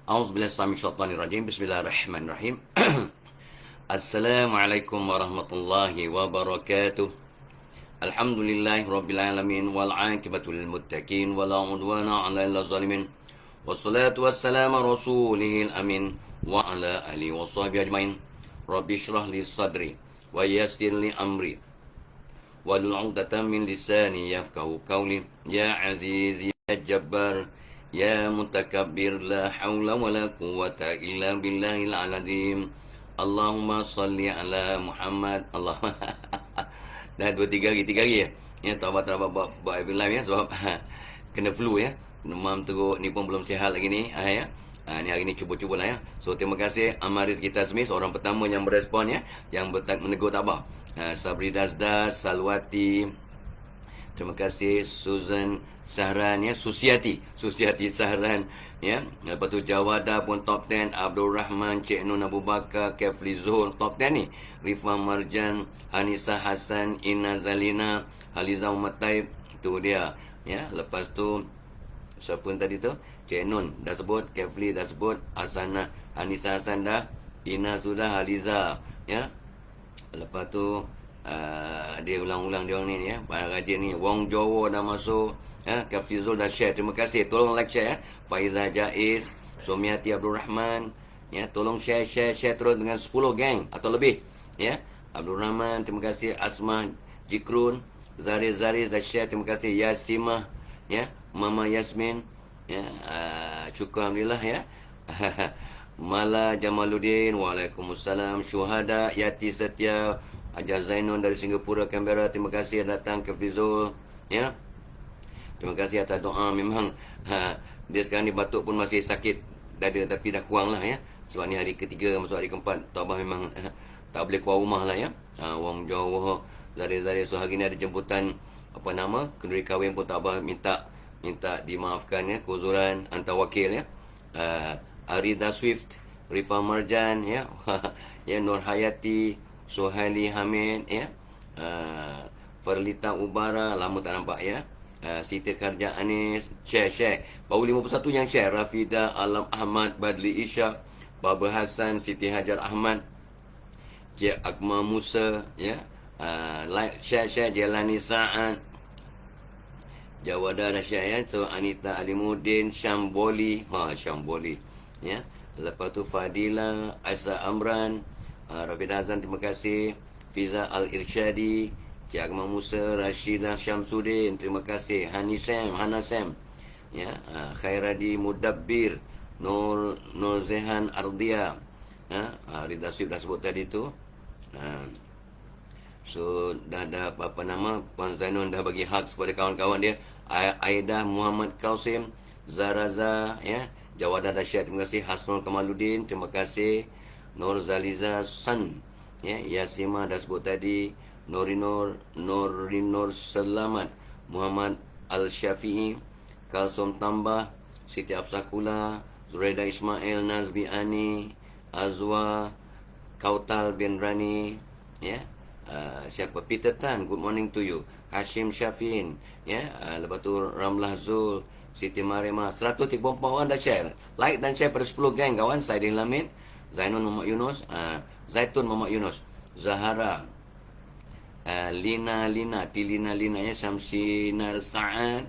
A'udzubillahi Bismillahirrahmanirrahim. Assalamualaikum warahmatullahi wabarakatuh. Alhamdulillahi rabbil alamin wal 'aqibatu lil muttaqin wala 'udwana 'alal zalimin. Wassalatu wassalamu rasulihil amin wa ala alihi washabihi ajmain. Rabbi shrah li sadri wa yassir li amri wahlul 'uqdatam min lisani yafqahu qawli. Ya aziz ya jabbar ya mutakabbir la haula wala quwwata illa billahil azim. Allahumma salli ala Muhammad. Allah. Dah 2 3 hari ya. Ya tak buat live ya sebab kena flu ya. Demam teruk ni pun belum sihat lagi ni ya. Ni hari ni cuba-cubalah ya. So terima kasih Amaris Gita Smith, orang pertama yang merespon ya, yang menegur tabah. Sabri Dasdas, Salwati, terima kasih Susan Sahran ya, Susiati Sahran ya. Lepas tu Jawada pun top 10, Abdul Rahman, Cik Nun Abu Bakar, Kefli Zuhur top 10 ni. Rifah Marjan, Hanisa Hassan, Ina Zalina, Haliza Muhammad Taib, tu dia ya. Lepas tu siapa tadi tu? Cik Nun dah sebut, Kefli dah sebut, Asana, Hanisa Hassan dah, Ina sudah, Haliza ya. Lepas tu dia ulang-ulang dia orang ni ya, para rajin ni. Wong Jowo dah masuk ya, Kafizul dah share, terima kasih, tolong like share ya. Faizah Jaiz, Sumiati Abdul Rahman ya, tolong share terus dengan 10 geng atau lebih ya. Abdul Rahman, terima kasih. Asma Jikrun, Zaris dah share, terima kasih. Yasimah ya, Mama Yasmin ya, syukur alhamdulillah ya. Mala Jamaluddin, waalaikumsalam. Syuhada Yati Setia, Hajar Zainun dari Singapura, Canberra, terima kasih datang ke Fizul ya. Terima kasih atas doa. Memang dia sekarang ni batuk pun masih sakit dada, tapi dah kurang lah ya. Sebab ni hari ketiga masuk hari keempat. Tabah memang tak boleh keluar rumah lah ya. Wong Jawa, Zari. So hari ni ada jemputan kenduri kahwin pun Tabah minta dimaafkan ya, keuzuran hantar wakil ya. Arida Swift, Rifah Marjan ya. Ya, Nur Hayati, Suhaili Hamid ya. Farlita Ubara, lama tak nampak ya. Siti Karja Anis, share. Baru 51 yang share. Rafida Alam Ahmad, Badli Isyak, Baba Hassan, Siti Hajar Ahmad, Cik Akmal Musa ya. Like share Jelani Sa'ad, Jawada dah share ya. So Anita Alimuddin, Syamboli ya. Lepas tu Fadila, Aisyah Amran, Rafid Azan, terima kasih. Fiza Al-Irsyadi, Cik Akmal Musa, Rashidah Syamsuddin, terima kasih. Hana Sam ya. Khairadi Mudabbir, Nur Zehan Ardia ya. Rida Swift dah sebut tadi tu. So dah Puan Zainun dah bagi hak kepada kawan-kawan dia. Aidah Muhammad Qasim, Zaraza ya. Jawada dah share, terima kasih. Hasnul Kamaluddin, terima kasih. Nur Zaliza San ya. Yasima dah sebut tadi. Norinor Selamat, Muhammad Al-Syafi'i, Kalsum Tambah, Siti Afsakula, Zuraida Ismail, Nazbi Ani, Azwa, Kautal bin Rani ya. Siapa? Peter Tan, good morning to you. Hashim Syafin ya. Lepas tu Ramlah Zul, Siti Mariamah, 134 orang dah share. Like dan share pada 10 geng kawan. Saidin Lamid, Zainun Muhammad Yunus, Zaitun Muhammad Yunus, Zahara, Lina ya. Syamsinar Sa'ad,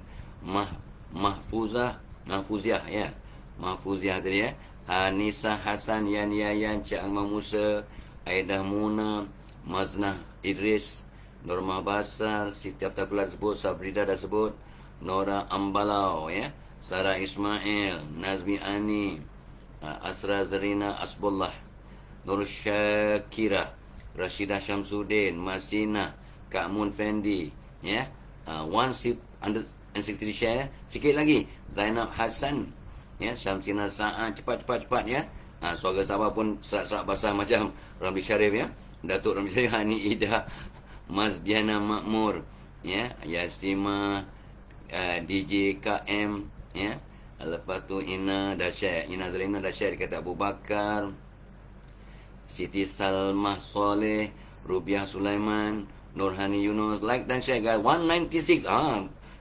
Mahfuziah ya. Mahfuziah tadi ya. Hanisa Hasan, Yan Yayan, Cik Akmal Musa, Aidah Muna, Maznah Idris, Normah Basar, Siti Aftakullah sebut, Sabrida dah sebut, Nora Ambalau ya. Sarah Ismail, Nazmi Ani, Asra Zarina Asbullah, Nur Syakira, Rashidah Syamsuddin, Masina, Kak Mun Fendi ya. 160 share. Sikit lagi Zainab Hassan ya. Syamsina Sa'ad, cepat ya. Suara Sabah pun serak-serak basah macam Ramli Syarif ya. Datuk Ramli Syarif, Hani Ida, Mas Diana Makmur ya. Yasima, DJ KM ya. Lepas tu Ina dah share, Ina Zalina dah share, kata Abu Bakar, Siti Salmah Soleh, Rubiah Sulaiman, Nurhani Yunus. Like dan share guys. 196.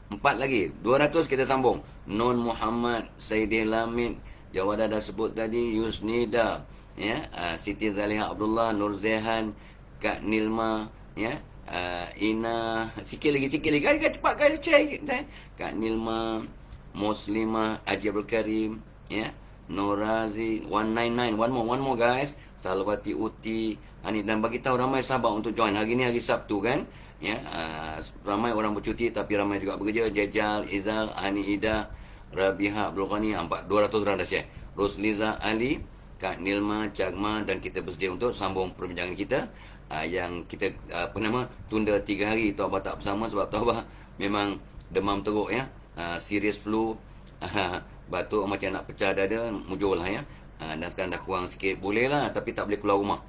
4 lagi. 200 kita sambung. Nun Muhammad, Saidil Lamid, Jawada dah sebut tadi, Yusnida, ya, Siti Zaliha Abdullah, Nur Zehan, Kak Nilma, ya, Ina, sikit lagi, cepat kali cek. Kak Nilma, Muslimah, Haji Abdul Karim, ya, Norazi, 199, one more guys. Salawati Uti, Hani, dan bagi tahu ramai sahabat untuk join. Hari ni hari Sabtu kan? Ya, ramai orang bercuti tapi ramai juga bekerja. Jajal, Izal, Hani Ida, Rabiha Abdul Ghani, 200 orang dah share. Rosliza Ali, Kak Nilma, Cagma, dan kita bersedia untuk sambung perbincangan kita yang kita tunda 3 hari. Tuan Abah tak bersama sebab Tuan Abah memang demam teruk ya. Serious flu, batuk macam nak pecah dada, mujur lah ya. Dan sekarang dah kurang sikit, boleh lah tapi tak boleh keluar rumah.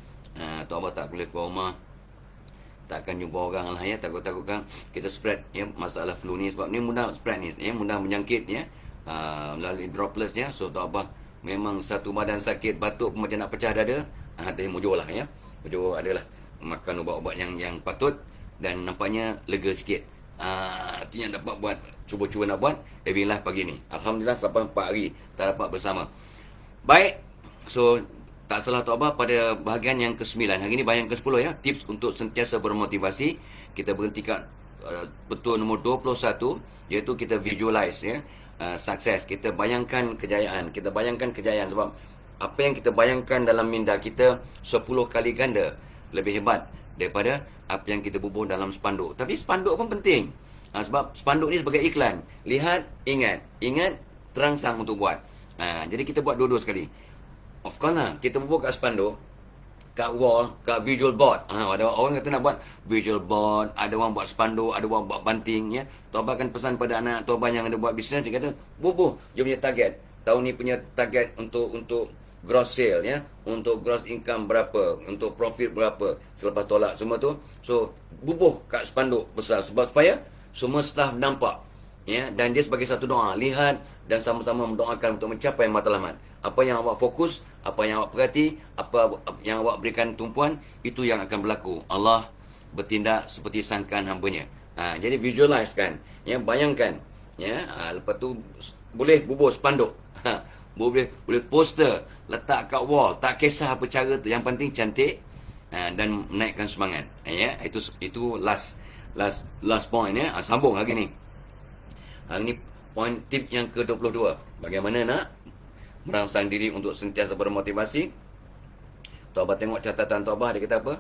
Tuan Abah tak boleh keluar rumah, takkan jumpa orang lah ya. Takut-takutkan kita spread ya masalah flu ni, sebab ni mudah spread ni ya, mudah menjangkit ya, melalui droplets ya. So Tuan Abah memang satu badan sakit, batuk macam nak pecah dada, tapi mujur lah ya. Mujur adalah makan ubat-ubat yang patut, dan nampaknya lega sikit. Artinya dapat buat, cuba-cuba nak buat Alhamdulillah pagi ni. Alhamdulillah selepas 4 hari tak dapat bersama. Baik, so tak salah Tuan Abah pada bahagian yang ke-9. Hari ni bahagian ke-10 ya, tips untuk sentiasa bermotivasi. Kita berhenti kat betul nombor 21, iaitu kita visualize ya, sukses. Kita bayangkan kejayaan. Sebab apa yang kita bayangkan dalam minda kita 10 kali ganda lebih hebat daripada apa yang kita bubuh dalam spanduk. Tapi spanduk pun penting. Sebab spanduk ni sebagai iklan. Lihat, ingat, terangsang untuk buat. Jadi kita buat dua-dua sekali. Of course lah, kita bubuh kat spanduk, kat wall, kat visual board. Ada orang kata nak buat visual board, ada orang buat spanduk, ada orang buat banting ya. Tuan Abah kan pesan pada anak Tuan Abah yang ada buat bisnes, dia kata, bubuh, dia punya target. Tahun ni punya target untuk gross sale ya, untuk gross income berapa, untuk profit berapa selepas tolak semua tu. So bubuh kat spanduk besar, sebab supaya semua staff nampak ya, dan dia sebagai satu doa, lihat dan sama-sama mendoakan untuk mencapai matlamat. Apa yang awak fokus, apa yang awak perhati, apa yang awak berikan tumpuan, itu yang akan berlaku. Allah bertindak seperti sangkaan hamba-Nya. Jadi visualize kan ya, bayangkan ya. Lepas tu boleh bubuh spanduk. Boleh poster, letak kat wall, tak kisah apa cara tu, yang penting cantik dan menaikkan semangat ya. Itu last point ya. Sambung hari ni. Hari ni point tip yang ke-22. Bagaimana nak merangsang diri untuk sentiasa bermotivasi. Tuan Abah tengok catatan Tuan Abah, dia kata apa?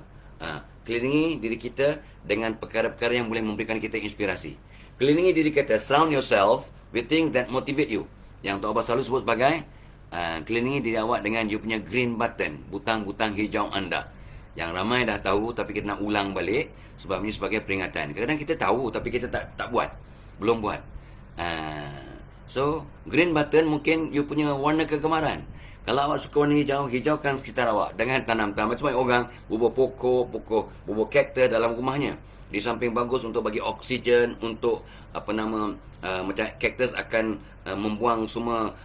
Kelilingi diri kita dengan perkara-perkara yang boleh memberikan kita inspirasi. Kelilingi diri kita, surround yourself with things that motivate you. Yang Tuan Abah selalu sebut sebagai kelilingi diri awak dengan you punya green button, butang-butang hijau anda. Yang ramai dah tahu tapi kita nak ulang balik, sebab ini sebagai peringatan. Kadang-kadang kita tahu tapi kita tak buat, belum buat. So green button mungkin you punya warna kegemaran. Kalau awak suka warna hijau, hijaukan sekitar awak dengan tanam-tanam. Macam mana orang bubuh pokok, bubuh kaktus dalam rumahnya. Di samping bagus untuk bagi oksigen, untuk macam kaktus akan membuang semua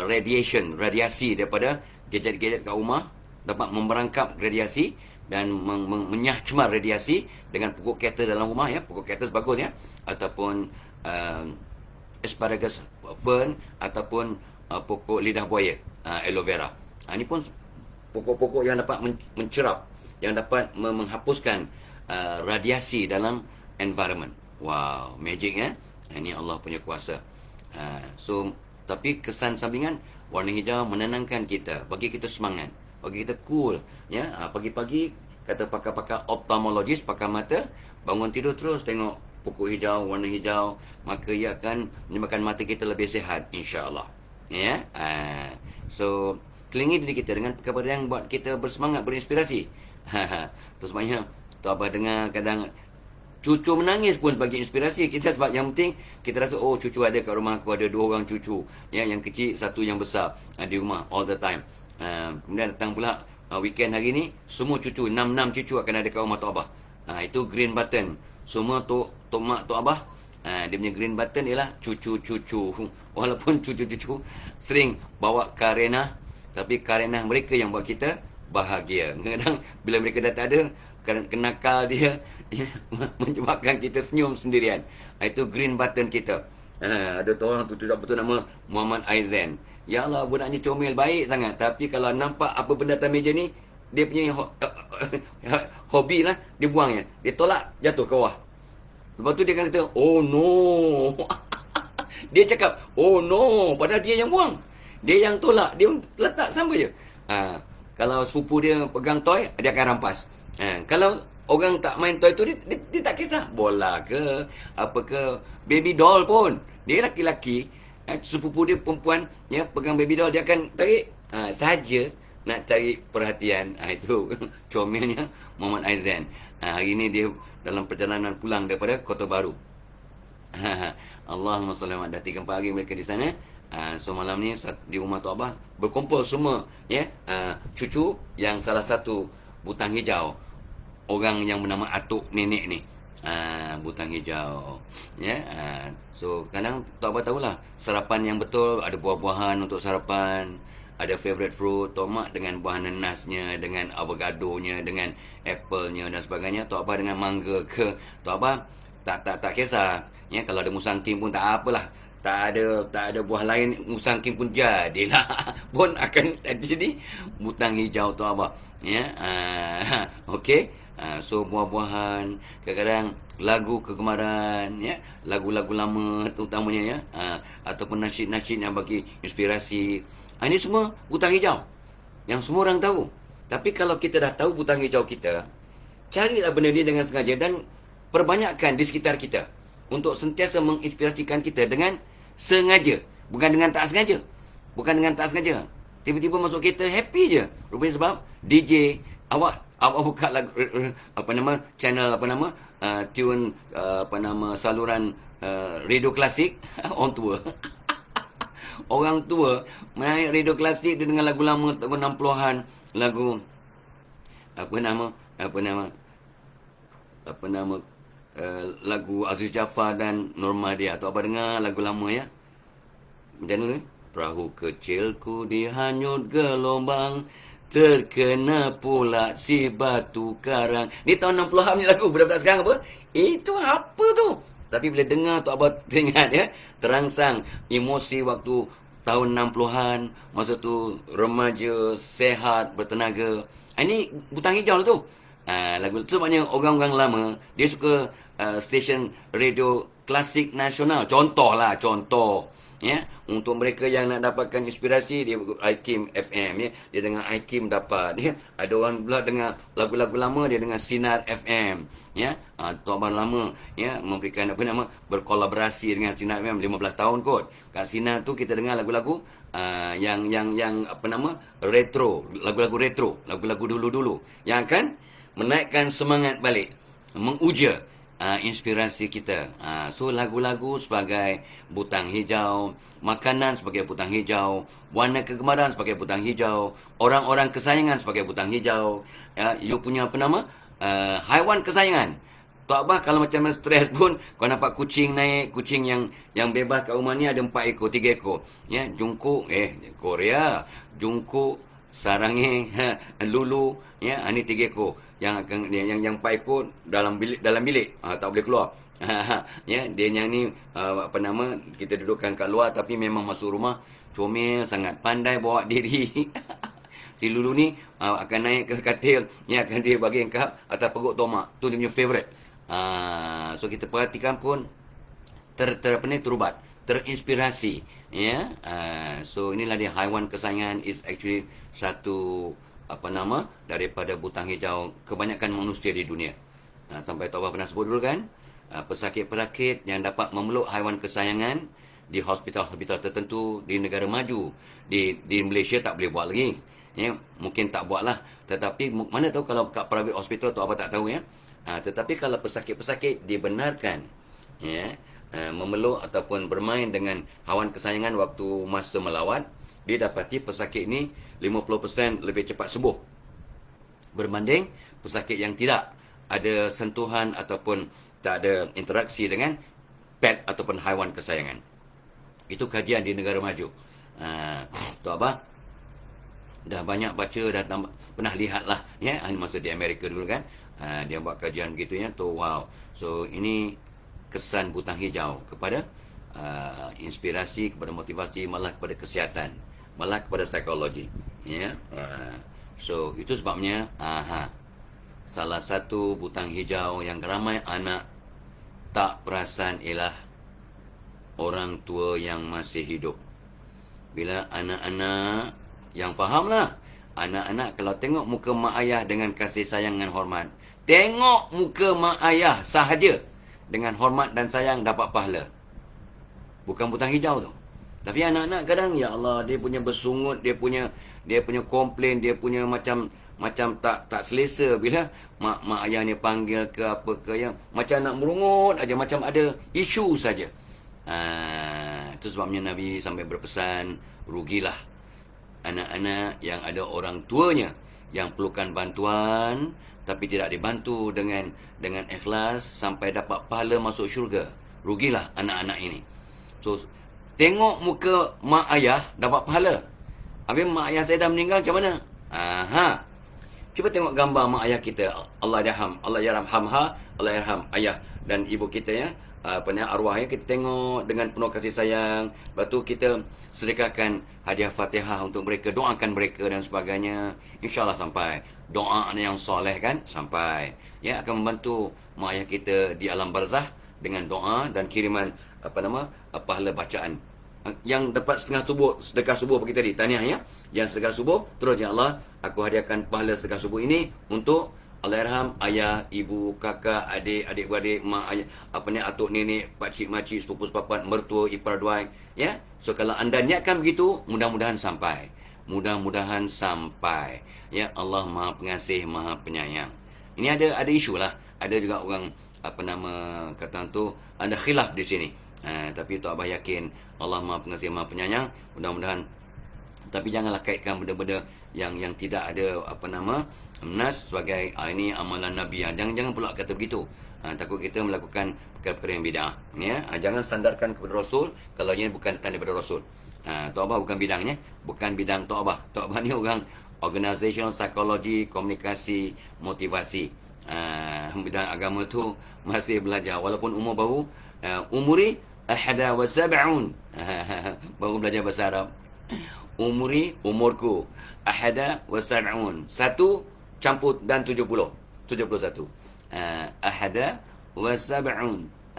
radiasi daripada gadget-gadget kat rumah, dapat memberangkap radiasi dan menyahcemar radiasi dengan pokok kaktus dalam rumah ya. Pokok kaktus bagus ya, ataupun asparagus fern, ataupun pokok lidah buaya, aloe vera. Ini pun pokok-pokok yang dapat mencerap, yang dapat menghapuskan radiasi dalam environment. Wow, magic ya. Ini Allah punya kuasa. So tapi kesan sampingan, warna hijau menenangkan kita, bagi kita semangat, bagi kita cool ya. Pagi-pagi kata pakar-pakar ophthalmologist, pakar mata, bangun tidur terus tengok pokok hijau, warna hijau, maka ia akan menyebabkan mata kita lebih sihat insya-Allah. Ya. So kelilingi diri kita dengan perkara yang buat kita bersemangat, berinspirasi. Terus banyak Tuan Abah dengar kadang cucu menangis pun bagi inspirasi kita, sebab yang penting kita rasa cucu ada kat rumah aku, ada 2 orang cucu ya, yang kecil, 1 yang besar di rumah all the time. Kemudian datang pula weekend hari ni, semua cucu, 6 cucu akan ada kat rumah Tuan Abah. Itu green button. Semua tok mak Tok Abah, dia punya green button ialah cucu-cucu. Walaupun cucu-cucu sering bawa karena, tapi karena mereka yang buat kita bahagia. Kadang-kadang bila mereka dah tak ada, kenakal dia menyebabkan kita senyum sendirian. Itu green button kita. Ada tu orang tu tidak betul nama Muhammad Aizan. Ya Allah, budaknya comel baik sangat. Tapi kalau nampak apa benda atas meja ni, dia punya hobi lah, dia buang je. Dia tolak, jatuh ke bawah. Lepas tu dia akan kata, oh no. Dia cakap, oh no. Padahal dia yang buang. Dia yang tolak, dia letak sama je. Kalau sepupu dia pegang toy, dia akan rampas. Kalau orang tak main toy tu, dia tak kisah. Bola ke, apa ke, baby doll pun. Dia laki-laki, sepupu dia perempuan, ya, pegang baby doll, dia akan tarik. Saja nak cari perhatian. Itu comelnya Muhammad Aizan. Hari ini dia dalam perjalanan pulang daripada Kota Baru. Allahumma salli ala Dah 3-4 hari mereka di sana. So malam ni di rumah Tok Abah berkumpul semua, ya, cucu yang salah satu butang hijau, orang yang bernama atuk nenek ni, butang hijau, ya. So kadang Tok Abah tahulah sarapan yang betul, ada buah-buahan untuk sarapan, ada favorite fruit, tomat dengan buah nanasnya, dengan avokadonya, dengan apple-nya dan sebagainya. Tok Abah dengan mangga ke, Tok Abah tak kisah, ya. Kalau ada musang king pun tak apalah. Tak ada buah lain, musang king pun jadilah. Pun akan jadi butang hijau Tok Abah, ya. Okey. So buah-buahan, kadang-kadang lagu kegemaran, ya, lagu-lagu lama terutamanya, ya, ataupun nasyid-nasyid yang bagi inspirasi. Ini semua butang hijau yang semua orang tahu. Tapi kalau kita dah tahu butang hijau kita, carilah benda ni dengan sengaja dan perbanyakkan di sekitar kita untuk sentiasa menginspirasikan kita dengan sengaja, bukan dengan tak sengaja. Tiba-tiba masuk kereta happy je. Rupanya sebab DJ awak buka lagu, channel tune, saluran radio klasik. On tour. Orang tua menaik radio klasik dia dengan lagu lama tahun 60-an, lagu lagu Aziz Jafar dan Normadia. Atau apa dengar lagu lama, ya. Macam mana? Perahu kecilku dihanyut gelombang, terkena pula si batu karang. Ni tahun 60-an ni lagu. Budak-budak sekarang apa? Itu apa tu? Tapi bila dengar tu abang teringat, ya, terangsang emosi waktu tahun 60-an. Masa tu remaja, sehat, bertenaga. Ini butang hijau tu. Lagu tu maknanya orang-orang lama dia suka stesen radio klasik nasional. Contoh, ya, untuk mereka yang nak dapatkan inspirasi, dia iKim FM, ya, dia dengan iKim dapat, ya. Ada orang pula dengar lagu-lagu lama, dia dengan Sinar FM, ya. Tok Abang lama, ya, memberikan berkolaborasi dengan Sinar FM 15 tahun kot. Kat Sinar tu kita dengar lagu-lagu yang retro, lagu-lagu dulu-dulu yang akan menaikkan semangat balik, menguja inspirasi kita. So lagu-lagu sebagai butang hijau, makanan sebagai butang hijau, warna kegemaran sebagai butang hijau, orang-orang kesayangan sebagai butang hijau, ya, you punya haiwan kesayangan. Tok Abah kalau macam stres pun, kau nampak kucing naik, kucing yang bebas kat rumah ni ada 4 ekor, 3 ekor, ya, jungkuk, Korea, jungkuk, sarangnya, lulu, ya, ini 3 ekor. Yang 4 ekor dalam bilik, tak boleh keluar. Ya, dia yang ni kita dudukkan kat luar, tapi memang masuk rumah comel sangat, pandai bawa diri. Si lulu ni akan naik ke katil, ya, akan dia bagi engkau atas perut tomak. Tu dia punya favorite. So kita perhatikan pun terubat, terinspirasi, ya. So inilah dia, haiwan kesayangan is actually satu daripada butang hijau kebanyakan manusia di dunia. Sampai Tok Abah pernah sebut dulu kan, pesakit-pesakit yang dapat memeluk haiwan kesayangan di hospital-hospital tertentu di negara maju. Di Malaysia tak boleh buat lagi, ya, mungkin tak buat lah. Tetapi mana tahu kalau kat private hospital, Tok Abah tak tahu, ya. Tetapi kalau pesakit-pesakit dibenarkan, ya, memeluk ataupun bermain dengan haiwan kesayangan waktu masa melawat, dia dapati pesakit ni 50% lebih cepat sembuh berbanding pesakit yang tidak ada sentuhan ataupun tak ada interaksi dengan pet ataupun haiwan kesayangan. Itu kajian di negara maju. Tok Abah dah banyak baca, dah pernah lihat lah, ya, masa di Amerika dulu kan. Dia buat kajian begitu, ya. Tu wow. So ini kesan butang hijau kepada inspirasi, kepada motivasi, malah kepada kesihatan, malah kepada psikologi. Ya. So itu sebabnya salah satu butang hijau yang ramai anak tak perasan ialah orang tua yang masih hidup. Bila anak-anak yang fahamlah, anak-anak kalau tengok muka mak ayah dengan kasih sayang dan hormat, tengok muka mak ayah sahaja dengan hormat dan sayang, dapat pahala. Bukan butang hijau tu. Tapi anak-anak kadang, ya Allah, dia punya bersungut, dia punya komplain, dia punya macam tak selesa bila mak ayah ni panggil ke apa ke, yang macam nak merungut aja, macam ada isu saja. Itu sebabnya Nabi sampai berpesan, rugilah anak-anak yang ada orang tuanya yang perlukan bantuan tapi tidak dibantu dengan ikhlas sampai dapat pahala masuk syurga. Rugilah anak-anak ini. So tengok muka mak ayah dapat pahala. Habis mak ayah saya dah meninggal, macam mana? Cuba tengok gambar mak ayah kita. Allah yarham hamha, Allah yarham ayah dan ibu kita, ya. Arwahnya kita tengok dengan penuh kasih sayang. Lepas tu kita sedekahkan hadiah Fatihah untuk mereka, doakan mereka dan sebagainya. InsyaAllah sampai. Doa yang soleh kan sampai. Ya, akan membantu mak ayah kita di alam barzah dengan doa dan kiriman pahala bacaan. Yang dapat sedekah subuh bagi tadi, tahniah ya. Yang sedekah subuh, terus, ya Allah, aku hadiahkan pahala sedekah subuh ini untuk Allahyarham ayah, ibu, kakak, adik, adik-beradik, mak, ayah, atuk, nenek, pakcik, makcik, sepupu, sepapat, mertua, ipar, duai, ya. So kalau anda niatkan begitu, mudah-mudahan sampai. Mudah-mudahan sampai. Ya, Allah Maha Pengasih, Maha Penyayang. Ini ada isu lah. Ada juga orang kata tu ada khilaf di sini. Tapi Tok Abah yakin Allah Maha Pengasih, Maha Penyayang. Mudah-mudahan. Tapi janganlah kaitkan benda-benda yang tidak ada nas sebagai ini amalan Nabi. Jangan pula kata begitu. Takut kita melakukan perkara-perkara yang bid'ah. Ya, jangan sandarkan kepada Rasul kalau ini bukan datang daripada Rasul. Tok Abah bukan bidangnya, bukan bidang Tok Abah. Tok Abah ni orang organizational psychology, komunikasi, motivasi. Bidang agama tu masih belajar walaupun umur baru. Umuri 71. Baru belajar bahasa Arab. Umurku 71. 1 campur dan 71. 71.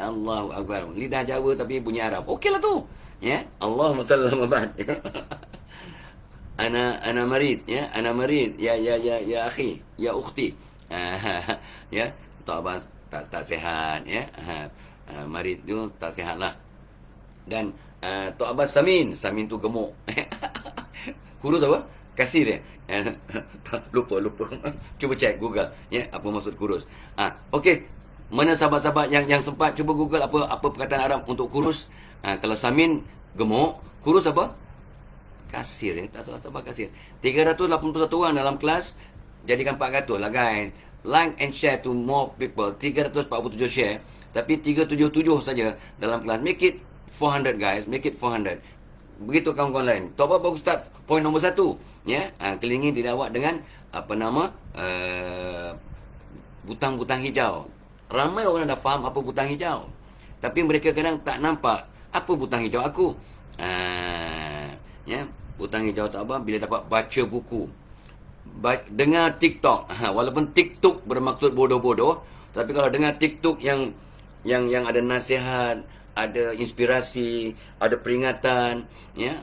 Allahu Akbar. Lidah Jawa tapi bunyi Arab. Okeylah tu. Ya. Allahumma salli ala Muhammad. Ana marid, ya. Ana marid. Ya akhi, ya ukhti. Ya, Tok Abah tak sihat, ya. Marid tu tak sihatlah. Dan Tok Abah samin tu gemuk. Kurus apa? Kasir ya. Lupa. Cuba cek Google, ya, apa maksud kurus. Okey. Mana sahabat-sahabat yang sempat cuba Google apa perkataan Arab untuk kurus? Kalau samin gemuk, kurus apa? Kasir, ya. Tak salah kasir. 381 orang dalam kelas, jadikan 400 lah guys. Like and share to more people. 347 share, tapi 377 saja dalam kelas. Make it 400 guys, make it 400. Begitu kawan-kawan lain. Tok Abah baru start point nombor 1, ya. Kelilingi diri awak dengan butang-butang hijau. Ramai orang dah faham apa butang hijau, tapi mereka kadang tak nampak apa butang hijau aku. Ya, butang hijau Tok Abah bila dapat baca buku, dengar TikTok. Walaupun TikTok bermaksud bodoh-bodoh, tapi kalau dengar TikTok yang ada nasihat, ada inspirasi, ada peringatan, ya.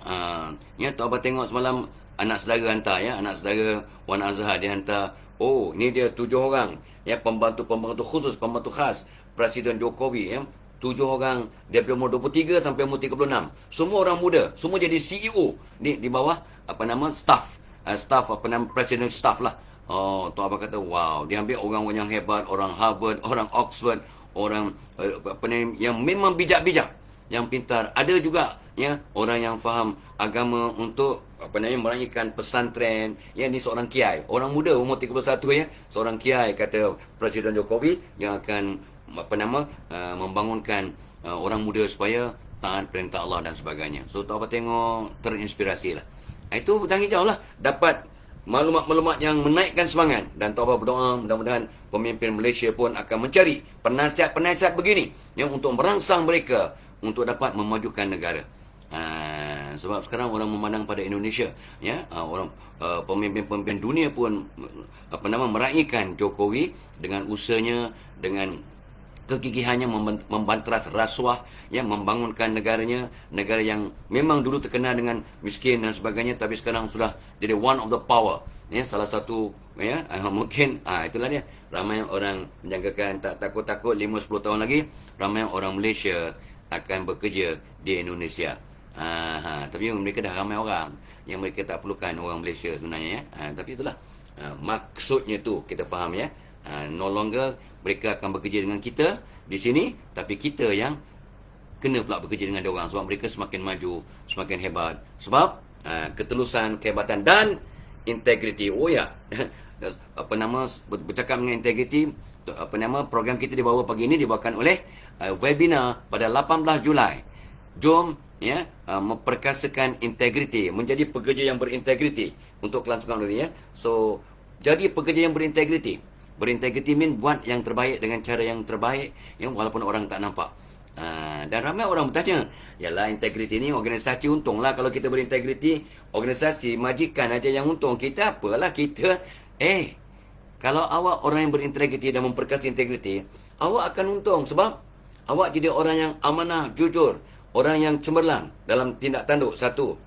Ya, Tok Abah tengok semalam anak saudara hantar, ya, anak saudara Wan Azhar dia hantar. Oh, ni dia 7 orang, ya, pembantu khusus, pembantu khas Presiden Jokowi, ya. 7 orang daripada umur 23 sampai umur 36. Semua orang muda, semua jadi CEO di bawah staff Presiden staff lah. Oh, Tok Abah kata, wow, dia ambil orang yang hebat, orang Harvard, orang Oxford, orang yang memang bijak-bijak, yang pintar. Ada juga, ya, orang yang faham agama untuk meraihkan pesantren. Ya, ni seorang kiai, orang muda umur 31, ya, seorang kiai, kata Presiden Jokowi, yang akan membangunkan orang muda supaya taat perintah Allah dan sebagainya. So Tok Abah tengok terinspirasi lah. Itu butang hijau lah, dapat maklumat-maklumat yang menaikkan semangat. Dan Tok Abah berdoa mudah-mudahan pemimpin Malaysia pun akan mencari penasihat-penasihat begini, yang untuk merangsang mereka untuk dapat memajukan negara. Sebab sekarang orang memandang pada Indonesia, ya, orang pemimpin-pemimpin dunia pun meraihkan Jokowi dengan usahanya, dengan kegigihannya membanteras rasuah, ya, membangunkan negaranya, negara yang memang dulu terkenal dengan miskin dan sebagainya, tapi sekarang sudah jadi one of the power, ya, salah satu, ya, mungkin itulah dia, ramai orang menjangkakan tak takut-takut 5-10 tahun lagi ramai orang Malaysia akan bekerja di Indonesia. Tapi mereka dah ramai orang yang mereka tak perlukan orang Malaysia sebenarnya, ya. Tapi itulah maksudnya tu kita faham, ya. No longer mereka akan bekerja dengan kita di sini, tapi kita yang kena pula bekerja dengan dia orang, sebab mereka semakin maju, semakin hebat, sebab ketulusan, kehebatan dan integriti. Oh ya, bercakap dengan integriti, program kita dibawa pagi ini dibawakan oleh webinar pada 18 Julai. Jom, ya, memperkasakan integriti, menjadi pekerja yang berintegriti untuk kelangsungan dunia. So, jadi pekerja yang berintegriti. Berintegriti mean buat yang terbaik dengan cara yang terbaik, yang walaupun orang tak nampak. Dan ramai orang bertanya, yalah, integriti ni organisasi untung lah kalau kita berintegriti. Organisasi majikan aja yang untung, kita apalah kita. Kalau awak orang yang berintegriti dan memperkasa integriti, awak akan untung sebab awak jadi orang yang amanah, jujur, orang yang cemerlang dalam tindak tanduk. Satu,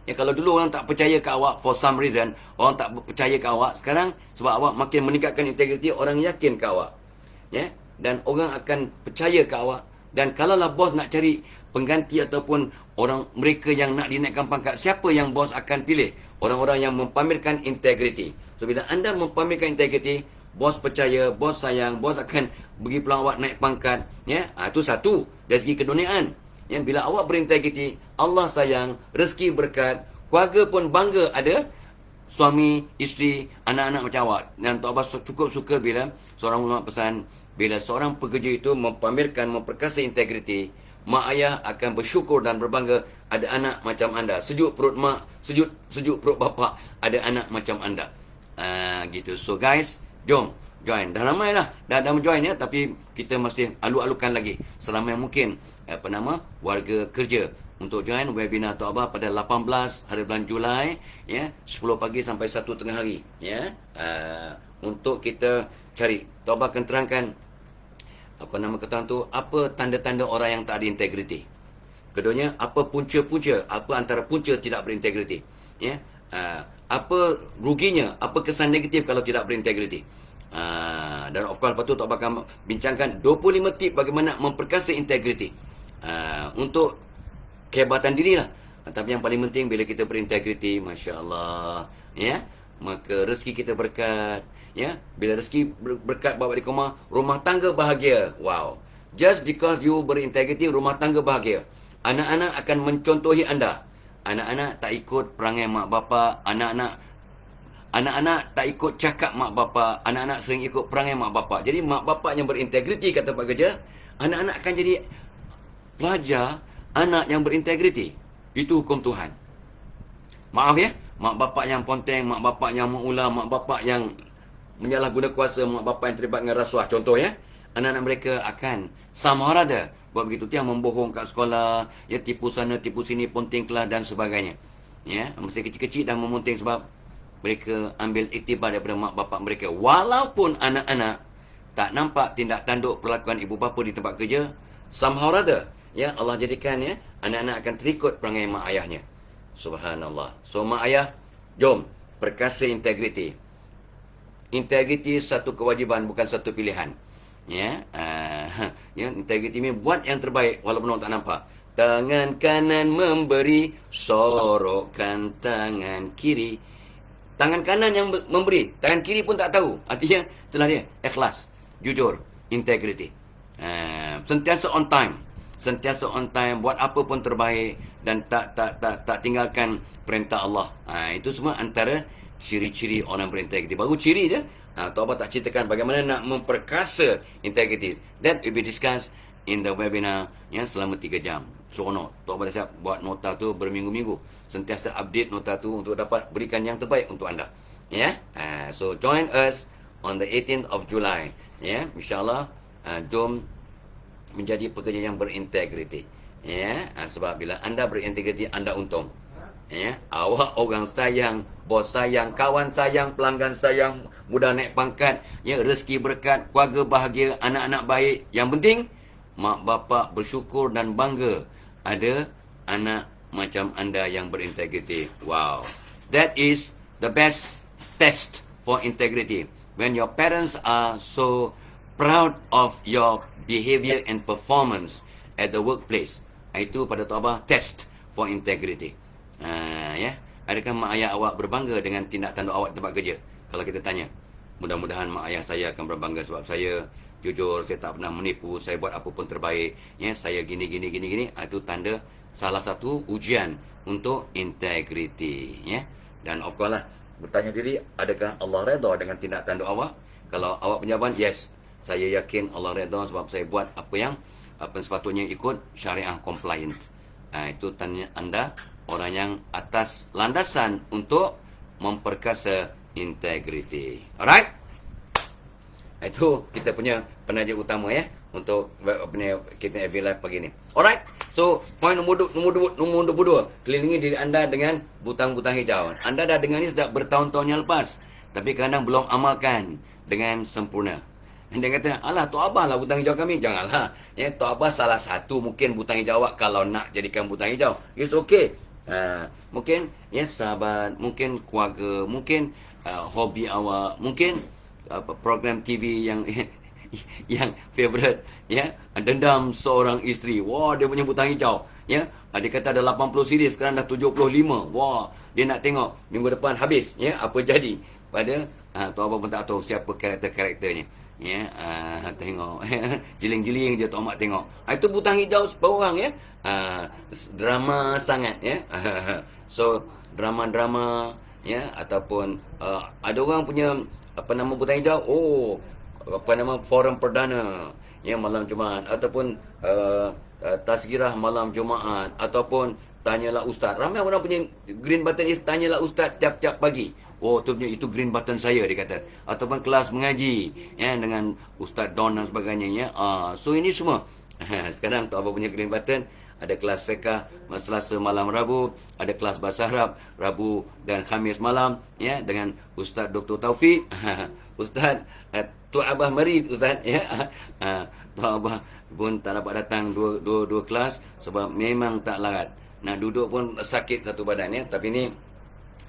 ya, kalau dulu orang tak percaya ke awak for some reason, orang tak percaya ke awak, sekarang sebab awak makin meningkatkan integriti, orang yakin ke awak, ya, dan orang akan percaya ke awak. Dan kalaulah bos nak cari pengganti ataupun orang mereka yang nak dinaikkan pangkat, siapa yang bos akan pilih? Orang-orang yang mempamerkan integriti. So bila anda mempamerkan integriti, bos percaya, bos sayang, bos akan bagi peluang awak naik pangkat, ya. Itu satu dari segi keduniaan. Yang bila awak berintegriti, Allah sayang, rezeki berkat, keluarga pun bangga ada suami, isteri, anak-anak macam awak. Dan Tok Abbas cukup suka bila seorang ulama pesan, bila seorang pekerja itu mempamerkan, memperkasa integriti, mak ayah akan bersyukur dan berbangga ada anak macam anda. Sejuk perut mak, sejuk perut bapa, ada anak macam anda. Gitu. So guys, jom join. Dah ramai lah dah join, ya, tapi kita masih alu-alukan lagi seramai mungkin warga kerja untuk join webinar Tok Abbas pada 18 hari bulan Julai, ya, 10 pagi sampai 1 tengah hari, ya. Untuk kita cari, Tok Abbas akan terangkan keterangan tu, apa tanda-tanda orang yang tak ada integriti. Keduanya, apa punca-punca, apa antara punca tidak berintegriti, ya. Apa ruginya, apa kesan negatif kalau tidak berintegriti. Dan of course, lepas tu Tok Abbas akan bincangkan 25 tip bagaimana memperkasa integriti untuk kehebatan diri lah. Tapi yang paling penting, bila kita berintegriti, Masya Allah, ya, maka rezeki kita berkat, ya. Bila rezeki berkat bawa di rumah tangga bahagia. Wow. Just because you berintegriti, rumah tangga bahagia. Anak-anak akan mencontohi anda. Anak-anak tak ikut perangai mak bapa, anak-anak tak ikut cakap mak bapa, anak-anak sering ikut perangai mak bapa. Jadi mak bapa yang berintegriti kat tempat kerja, anak-anak akan jadi pelajar anak yang berintegriti. Itu hukum Tuhan. Maaf, ya, mak bapa yang ponteng, mak bapa yang mengular, mak bapa yang menyalahguna kuasa, mak bapa yang terlibat dengan rasuah, contoh, ya, anak-anak mereka akan sama rada buat begitu, tiang membohong kat sekolah, ya, tipu sana tipu sini, ponting kelas dan sebagainya, ya. Mesti kecil-kecil dah memunting sebab mereka ambil iktibar daripada mak bapak mereka. Walaupun anak-anak tak nampak tindak tanduk perlakuan ibu bapa di tempat kerja, somehow rather, ya, Allah jadikan, ya, anak-anak akan terikut perangai mak ayahnya. Subhanallah. So mak ayah, jom perkasa integriti. Integriti satu kewajiban, bukan satu pilihan, ya. Ya, integriti ini buat yang terbaik walaupun orang tak nampak. Tangan kanan memberi, sorokkan tangan kiri. Tangan kanan yang memberi, tangan kiri pun tak tahu. Artinya, itulah dia, ikhlas, jujur, integriti. Sentiasa on time. Sentiasa on time, buat apa pun terbaik dan tak tinggalkan perintah Allah. Itu semua antara ciri-ciri orang berintegriti. Baru ciri je, Tok Abbas tak ceritakan bagaimana nak memperkasa integriti. That will be discussed in the webinar, ya, selama 3 jam. Seronok. Tok Abbas siap buat nota tu berminggu-minggu. Sentiasa update nota tu untuk dapat berikan yang terbaik untuk anda. Ya. So join us on the 18th of July. Ya, insya-Allah, jom menjadi pekerja yang berintegriti. Ya, sebab bila anda berintegriti, anda untung. Ya, awak orang sayang, bos sayang, kawan sayang, pelanggan sayang, mudah naik pangkat, ya, rezeki berkat, keluarga bahagia, anak-anak baik. Yang penting mak bapak bersyukur dan bangga ada anak macam anda yang berintegriti. Wow. That is the best test for integrity. When your parents are so proud of your behavior and performance at the workplace. Itu pada Tok Abah test for integrity. Ya, adakah mak ayah awak berbangga dengan tindak tanduk awak di tempat kerja? Kalau kita tanya, mudah-mudahan mak ayah saya akan berbangga sebab saya jujur, saya tak pernah menipu, saya buat apa pun terbaik. Ya, saya gini. Itu tanda salah satu ujian untuk integrity. Ya, dan of course lah, bertanya diri, adakah Allah redha dengan tindak tanduk awak? Kalau awak penjawaban yes, saya yakin Allah redha sebab saya buat apa sepatutnya ikut syariah compliant. Itu tanya anda orang yang atas landasan untuk memperkasa integriti. Alright? Itu kita punya penaja utama ya untuk kita FB Live pagi ni. Alright. So, point nombor 22, kelilingi diri anda dengan butang-butang hijau. Anda dah dengar ni sejak bertahun-tahun yang lepas, tapi kadang belum amalkan dengan sempurna. Dia kata, alah Tok Abah lah butang hijau kami. Janganlah. Ya, Tok Abah salah satu mungkin butang hijau awak kalau nak jadikan butang hijau. It's okay. Mungkin ya sahabat, mungkin keluarga, mungkin hobi awak, mungkin program TV yang yang favorite ya, dendam seorang isteri. Wah, dia punya butang hijau ya. Dia kata ada 80 series, sekarang dah 75. Wah, dia nak tengok minggu depan habis ya apa jadi pada Tok Abah pun tak tahu siapa karakter-karakternya. Ya, tengok jeling-jeling je Tok Mak tengok. Itu butang hijau seorang ya. Drama sangat ya. So drama-drama ya, ataupun ada orang punya butang hijau, forum perdana ya malam Jumaat, ataupun tazkirah malam Jumaat, ataupun tanyalah ustaz. Ramai orang punya green button is tanyalah ustaz tiap-tiap pagi. Oh, itu green button saya, dia kata. Ataupun kelas mengaji ya dengan Ustaz Don dan sebagainya ya. So ini semua sekarang Tok Abah punya green button. Ada kelas fiqh Selasa malam Rabu, ada kelas bahasa Arab Rabu dan Khamis malam ya dengan Ustaz Dr. Taufik. Ustaz Tok Abah Marid Ustaz ya. Tok Abah pun tak dapat datang dua kelas sebab memang tak larat. Nak duduk pun sakit satu badan ya. Tapi ni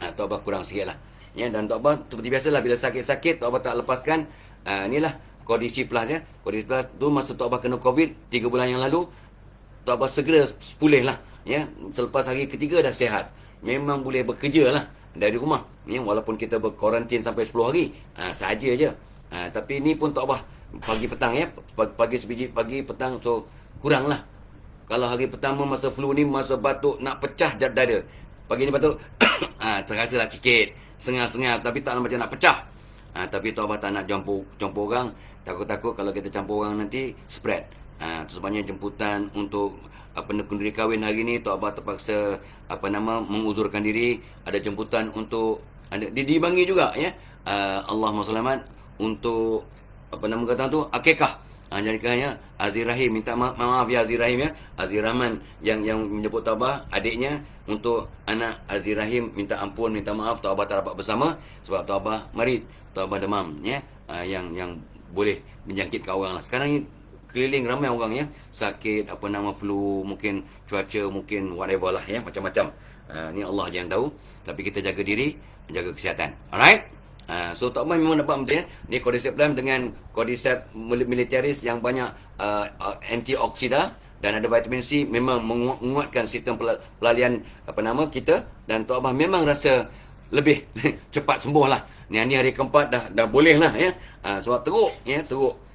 Tok Abah kurang sikit lah. Ya, dan Tok Abah seperti biasalah bila sakit-sakit Tok Abah tak lepaskan inilah kondisi plus ya. Kondisi plus tu masa Tok Abah kena COVID 3 bulan yang lalu, Tok Abah segera pulih lah ya. Selepas hari ketiga dah sihat. Memang boleh bekerja lah dari rumah ya, walaupun kita berkuarantin sampai 10 hari saja je. Tapi ni pun Tok Abah pagi petang ya, pagi sebiji, pagi petang, so kurang lah. Kalau hari pertama masa flu ni, masa batuk nak pecah dada, pagi ni batuk terasa lah sikit, sengah-sengah, tapi tak macam nak pecah. Tapi Tok Abah tak nak campur orang. Takut-takut kalau kita campur orang nanti spread. Sebabnya jemputan untuk pendekundiri kahwin hari ni Tok Abah terpaksa menguzurkan diri. Ada jemputan untuk di Bangi juga ya. Allahumma selamat untuk akikah. Jadi katanya Azir Rahim, minta maaf ya Azir Rahim ya. Azir Rahman yang menyebut Tok Abah, adiknya, untuk anak Azir Rahim minta ampun, minta maaf. Tok Abah tak dapat bersama sebab Tok Abah marid, Tok Abah demam ya. Yang boleh menjangkitkan orang lah. Sekarang ni keliling ramai orang ya sakit flu, mungkin cuaca, mungkin whatever lah ya, macam-macam. Ni Allah je yang tahu, tapi kita jaga diri, jaga kesihatan. Alright. So Tok Abah memang dapat ya, ni Cordyceps Prime dengan Cordyceps militaris yang banyak antioksida dan ada vitamin C, memang menguatkan sistem pelalian kita. Dan Tok Abah memang rasa lebih cepat sembuh lah. Ni hari keempat dah boleh lah ya. Sebab teruk ya, teruk.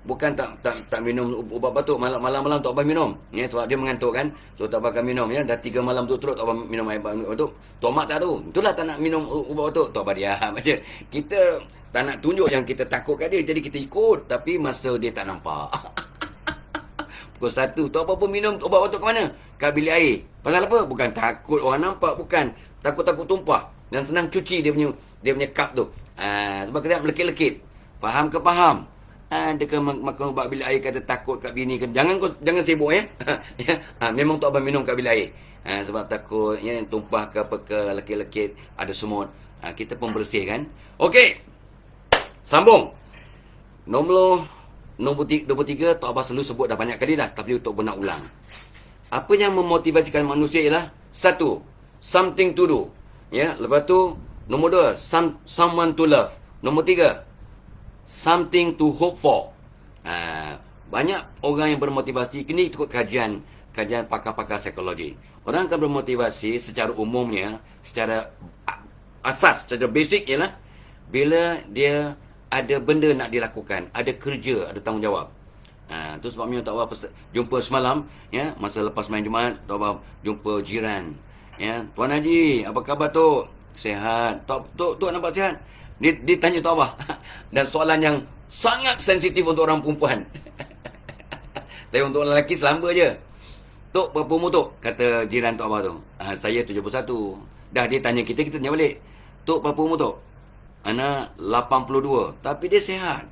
Bukan tak minum ubat batuk, malam-malam Tok Abah minum ya, sebab dia mengantuk kan. So Tok Abah akan minum ya, dah 3 malam turut Tok Abah minum air batuk. Tok Mak tak tahu, itulah tak nak minum ubat batuk. Tok Abah diam macam kita tak nak tunjuk yang kita takut kat dia, jadi kita ikut, tapi masa dia tak nampak. Pukul 1 Tok Abah pun minum ubat batuk ke mana? Kat bilik air. Pasal apa? Bukan takut orang nampak, bukan. Takut tumpah. Dan senang cuci dia punya cup tu. Sebab kita lekit-lekit. Faham ke faham? Adakah makan ubat bilik air kata takut kat bini ke? Jangan sibuk ya. Ya. Memang Tok Abang minum kat bilik air. Sebab takut ya tumpah ke apa ke lekit-lekit ada semut. Kita pun bersihkan. Okey. Sambung. Nombor 23 Tok Abang selalu sebut dah banyak kali dah, tapi untuk pun nak ulang. Apa yang memotivasikan manusia ialah satu, something to do. Ya, lepas tu nombor 2, someone to love. Nombor 3, something to hope for. Banyak orang yang bermotivasi, ini ikut kajian pakar-pakar psikologi. Orang akan bermotivasi secara umumnya, secara asas, secara basic ialah bila dia ada benda nak dilakukan, ada kerja, ada tanggungjawab. Tu sebabnya Tok Abang jumpa semalam, ya, masa lepas main Jumaat, Tok Abang jumpa jiran. Ya, Tuan Haji, apa khabar Tok? Sehat. Tok nampak sihat? Dia tanya Tok Abang. Dan soalan yang sangat sensitif untuk orang perempuan. Tapi untuk orang lelaki selamba je. Tok, berapa umur Tok? Kata jiran Tok Abang tu. Saya 71. Dah dia tanya kita tanya balik. Tok, berapa umur Tok? Anak 82. Tapi dia sihat.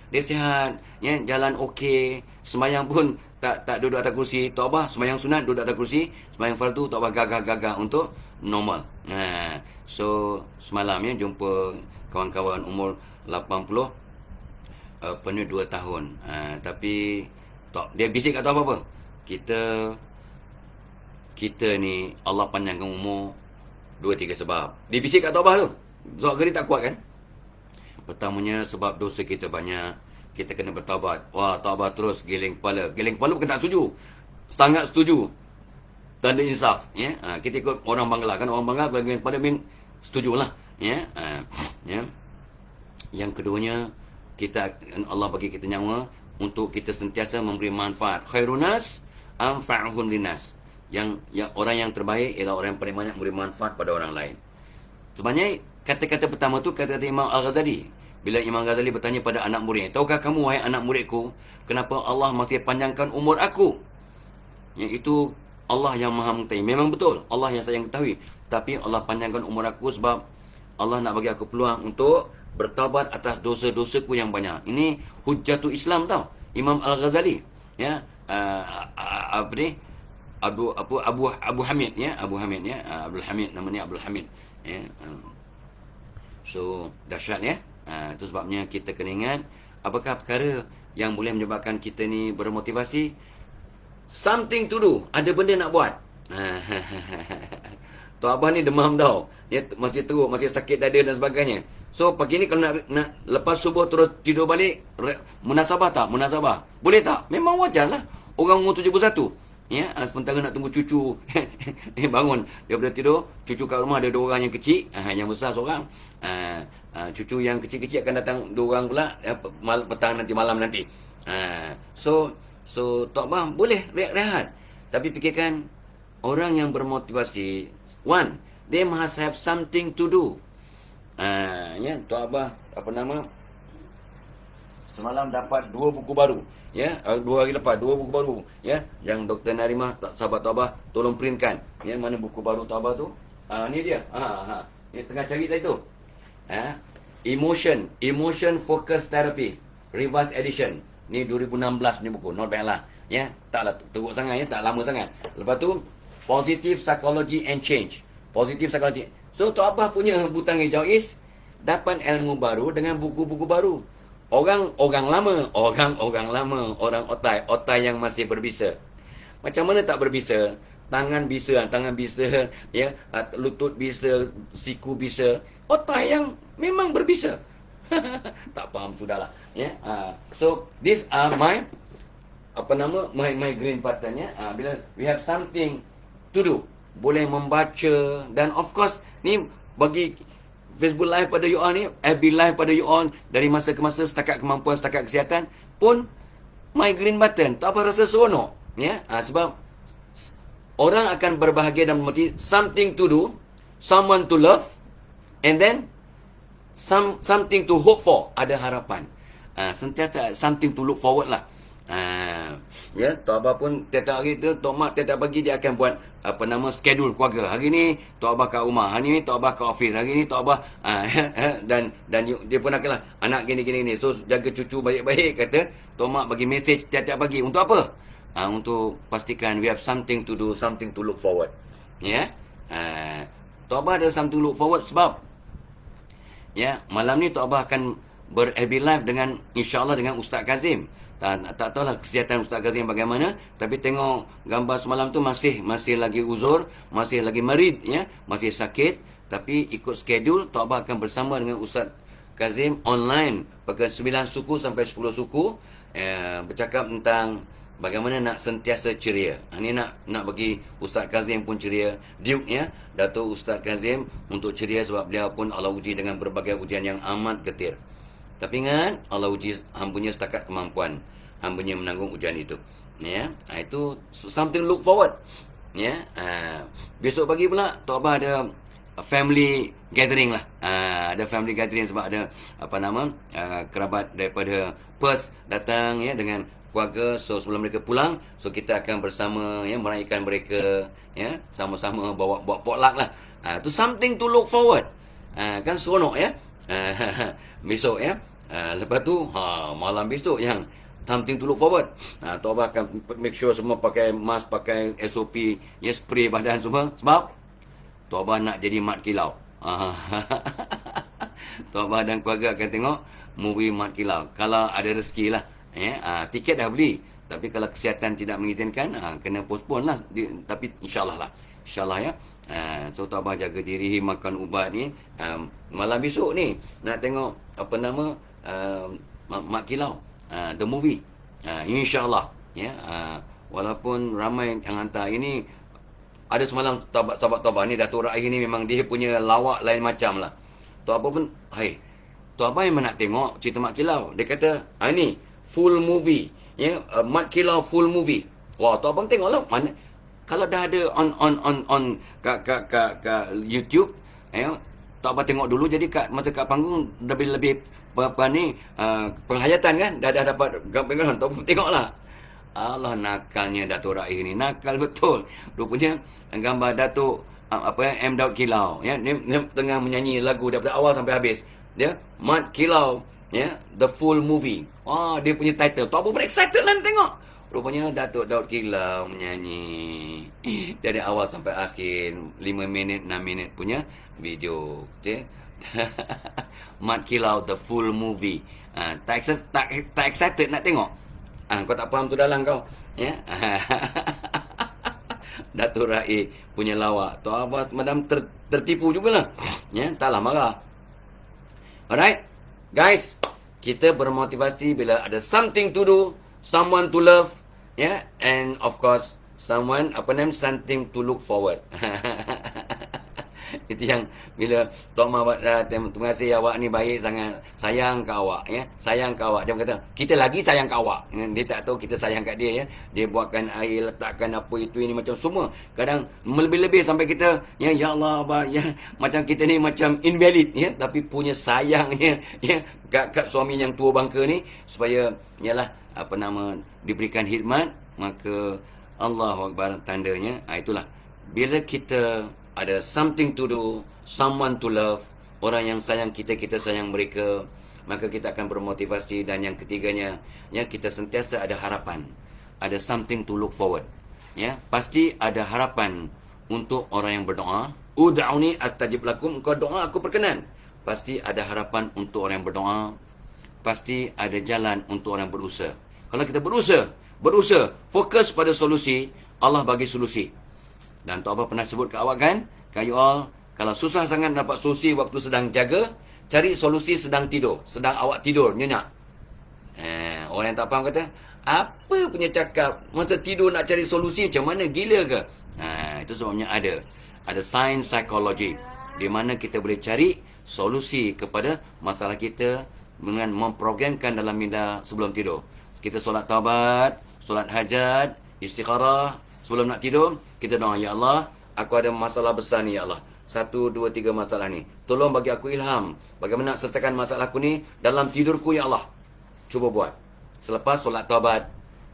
Dia sihat, ya, jalan okey, sembahyang pun tak duduk atas kursi. Tok Abang sembahyang sunat duduk atas kursi, sembahyang fardu Tok Abang gagah untuk normal. So semalam ya jumpa kawan-kawan umur 80 penuh 2 tahun. Tapi dia bisik kat Tok Abang apa? Kita ni Allah panjangkan umur 2-3 sebab. Dia bisik kat Tok Abang tu. Sebab geri tak kuat kan? Pertamanya sebab dosa kita banyak, kita kena bertaubat. Wah, taubat terus giling kepala. Giling kepala bukan tak setuju. Sangat setuju. Tanda insaf, ya. Kita ikut orang Bangla kan, orang Bangla kalau giling kepala setujulah, ya. Ya. Yang keduanya, Allah bagi kita nyawa untuk kita sentiasa memberi manfaat. Khairunas anfa'uhum linnas. Yang orang yang terbaik ialah orang yang paling banyak memberi manfaat pada orang lain. Sebenarnya kata-kata pertama tu kata-kata Imam Al-Ghazali. Bila Imam Ghazali bertanya pada anak murid, tahukah kamu wahai anak muridku, kenapa Allah masih panjangkan umur aku? Iaitu Allah yang maha mengetahui. Memang betul, Allah yang saya ketahui. Tapi Allah panjangkan umur aku sebab Allah nak bagi aku peluang untuk bertaubat atas dosa-dosaku yang banyak. Ini hujjatul Islam tau, Imam Al-Ghazali. Ya, apa ni? Abu Hamid ya, Abdul Hamid namanya Abdul Hamid. Ya. So dahsyat ya. Itu sebabnya kita kena ingat apakah perkara yang boleh menyebabkan kita ni bermotivasi. Something to do, ada benda nak buat. Tok Abang ni demam tau, dia masih teruk, masih sakit dada dan sebagainya. So pagi ni kalau nak lepas subuh terus tidur balik, munasabah tak? Munasabah boleh tak? Memang wajar lah, orang umur 71. Ya, sementara nak tunggu cucu bangun daripada tidur, cucu kat rumah ada 2 orang yang kecil, yang besar seorang. Cucu yang kecil-kecil akan datang 2 orang pula petang nanti, malam nanti. So Tok Abang boleh rehat. Tapi fikirkan orang yang bermotivasi, one, they must have something to do. Ya, Tok Abang semalam dapat 2 buku baru. Ya, 2 hari lepas 2 buku baru, ya, yang Dr. Narimah sahabat Tok Abang tolong printkan. Ya, mana buku baru Tok Abang tu? Ni dia. Ni tengah cari tadi tu. Emotion Focus Therapy Revised Edition. Ni 2016 punya buku. Not bad lah. Ya, taklah teruk sangat ya, tak lama sangat. Lepas tu Positive Psychology and Change. Positive Psychology. So Tok Abang punya butang hijau is dapat ilmu baru dengan buku-buku baru. Orang lama, orang otai yang masih berbisa. Macam mana tak berbisa? Tangan bisa, ya, lutut bisa, siku bisa. Otai yang memang berbisa. Tak faham sudahlah, ya. So these are my my green button, ya. Bila we have something to do, boleh membaca, dan of course ni bagi Facebook Live pada you all ni, FB Live pada you all, dari masa ke masa, setakat kemampuan, setakat kesihatan pun, my green button. Tak apa rasa seronok, ya. Sebab orang akan berbahagia dan memiliki something to do, someone to love, and then something to hope for. Ada harapan. Sentiasa something to look forward lah. Ya, Tok Abah pun tiap hari tu Tok Mak tiap pagi dia akan buat schedule keluarga. Hari ni Tok Abah kat rumah, hari ni Tok Abah kat office, hari ni Tok Abah dan dia pun akanlah anak gini. So jaga cucu baik-baik kata. Tok Mak bagi mesej tiap-tiap pagi untuk apa? Untuk pastikan we have something to do, something to look forward. Ya. Tok Abah ada something to look forward sebab malam ni Tok Abah akan ber-FB live dengan insya-Allah dengan Ustaz Kazim. Tak tahulah kesihatan Ustaz Kazim bagaimana, tapi tengok gambar semalam tu masih lagi uzur, masih lagi merid, masih sakit, tapi ikut schedule Tok Abah akan bersama dengan Ustaz Kazim online pukul 9 suku sampai 10 suku, bercakap tentang bagaimana nak sentiasa ceria. Ini nak bagi Ustaz Kazim pun ceria, Duke Datuk Ustaz Kazim untuk ceria sebab beliau pun Allah uji dengan berbagai ujian yang amat getir. Tapi ingat, Allah uji hambanya setakat kemampuan hambanya menanggung ujian itu. Itu something look forward. Besok pagi pula Tok Abah ada family gathering lah. Ada family gathering sebab ada kerabat daripada Perth datang dengan keluarga. So sebelum mereka pulang, so kita akan bersama meraihkan mereka, sama-sama buat potluck lah. Itu something to look forward. Kan seronok besok lepas tu malam besok yang something to look forward. Tok Abah akan make sure semua pakai mask, pakai SOP, spray badan semua sebab Tok Abah nak jadi Mat Kilau. Tok Abah dan keluarga akan tengok movie Mat Kilau kalau ada rezeki lah. Tiket dah beli, tapi kalau kesihatan tidak mengizinkan, kena postpone lah. Tapi insyaAllah so Tok Abah jaga diri, makan ubat ni. Malam besok ni nak tengok Mat Kilau, the movie. InsyaAllah walaupun ramai yang hantar ini. Ada semalam sahabat Tok Abah ni, Datuk Raih ni memang dia punya lawak lain macam lah. Tok Abah pun Tok Abah memang nak tengok cerita Mat Kilau. Dia kata ni full movie, Mat Kilau full movie. Wah, Tok Abah tengok lah. Mana kalau dah ada on kat YouTube, Tok Abah tengok dulu, jadi masa kat panggung lebih penghayatan kan, dah dapat gambar. Tok Abah tengoklah. Allah, nakalnya Datuk Raih ni, nakal betul. Rupanya gambar Datuk M. Daud Kilau, dia tengah menyanyi lagu daripada awal sampai habis. Dia Mat Kilau, the full movie. Dia punya title. Tok Abah pun excited lah tengok. Rupanya Datuk Daud Kilau menyanyi dari awal sampai akhir, 5 minit 6 minit punya video. Mat Kilau the full movie. Tak excited nak tengok. Kau tak faham tu dalam kau. Datuk Raih punya lawak. Tok Abah madam tertipu jugalah. Taklah marah. Alright, guys, kita bermotivasi bila ada something to do, someone to love, and of course someone something to look forward. Itu yang bila Tok Mak terima kasih awak ni baik sangat, sayang ke awak, sayang ke awak. Dia kata kita lagi sayang ke awak. Dia tak tahu kita sayang kat dia, dia buatkan air, letakkan apa itu ini macam semua. Kadang melebih-lebih sampai kita ya Allah abah, macam kita ni macam invalid, tapi punya sayangnya kat suami yang tua bangka ni supaya diberikan khidmat. Maka Allahu Akbar tandanya. Itulah bila kita ada something to do, someone to love, orang yang sayang kita, kita sayang mereka, maka kita akan bermotivasi. Dan yang ketiganya, kita sentiasa ada harapan, ada something to look forward. Pasti ada harapan untuk orang yang berdoa. Ud'uni astajib lakum, kau doa aku perkenan. Pasti ada harapan untuk orang yang berdoa. Pasti ada jalan untuk orang yang berusaha. Kalau kita berusaha, fokus pada solusi, Allah bagi solusi. Dan Tok Abah pernah sebut ke awak kan, you all, kalau susah sangat dapat solusi waktu sedang jaga, cari solusi sedang tidur. Sedang awak tidur, nyenyak. Orang yang tak faham kata, apa punya cakap, masa tidur nak cari solusi, macam mana, gila ke? Itu sebabnya ada sains psikologi, di mana kita boleh cari solusi kepada masalah kita dengan memprogramkan dalam minda sebelum tidur. Kita solat taubat, solat hajat, istikharah. Sebelum nak tidur, kita doa, ya Allah, aku ada masalah besar ni, ya Allah. 1, 2, 3 masalah ni. Tolong bagi aku ilham. Bagaimana nak selesaikan masalah aku ni dalam tidurku, ya Allah. Cuba buat. Selepas solat taubat,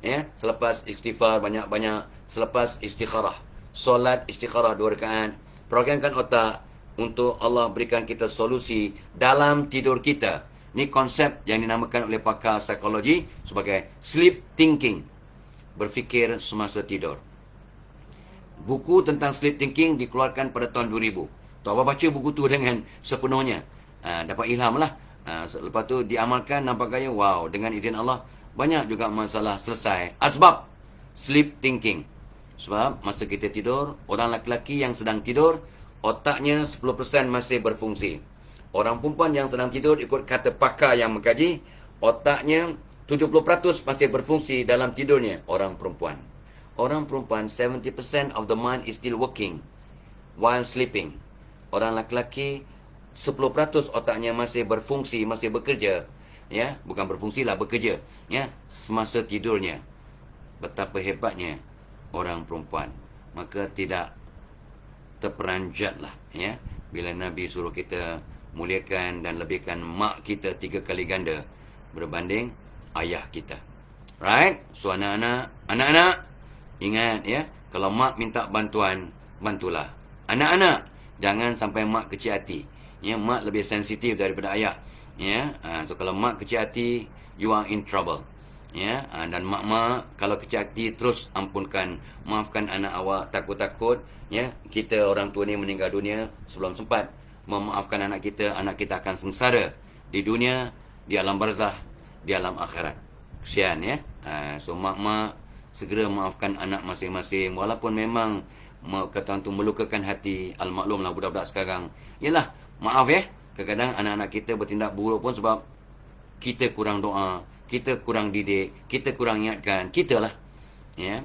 ya, selepas istighfar banyak-banyak, selepas istikharah, solat istikharah 2 rakaat, programkan otak untuk Allah berikan kita solusi dalam tidur kita. Ini konsep yang dinamakan oleh pakar psikologi sebagai sleep thinking, berfikir semasa tidur. Buku tentang sleep thinking dikeluarkan pada tahun 2000. Tok Abah baca buku tu dengan sepenuhnya. Dapat ilham lah. Lepas tu diamalkan, nampak gaya, wow, dengan izin Allah, banyak juga masalah selesai. Asbab sleep thinking. Sebab masa kita tidur, orang lelaki yang sedang tidur, otaknya 10% masih berfungsi. Orang perempuan yang sedang tidur, ikut kata pakar yang mengkaji, otaknya 70% masih berfungsi dalam tidurnya. Orang perempuan, 70% of the mind is still working while sleeping. Orang lelaki 10% otaknya masih berfungsi, masih bekerja, ya, bukan berfungsi lah, bekerja, ya, semasa tidurnya. Betapa hebatnya orang perempuan. Maka tidak terperanjatlah, ya, bila Nabi suruh kita muliakan dan lebihkan mak kita 3 kali ganda berbanding ayah kita. Right? So anak-anak, ingat, ya, kalau mak minta bantuan, bantulah. Anak-anak, jangan sampai mak kecil hati. Ya, mak lebih sensitif daripada ayah. Ya, so kalau mak kecil hati, you are in trouble. Ya, dan mak-mak kalau kecil hati, terus ampunkan, maafkan anak awak, takut-takut, ya, kita orang tua ni meninggal dunia sebelum sempat memaafkan anak kita akan sengsara di dunia, di alam barzah, di alam akhirat. Kesian, ya. So mak-mak segera maafkan anak masing-masing, walaupun memang kata tu melukakan hati. Al-maklumlah budak-budak sekarang. Yalah, maaf, ya. Kadang-kadang anak-anak kita bertindak buruk pun sebab kita kurang doa, kita kurang didik, kita kurang ingatkan, kita lah, ya.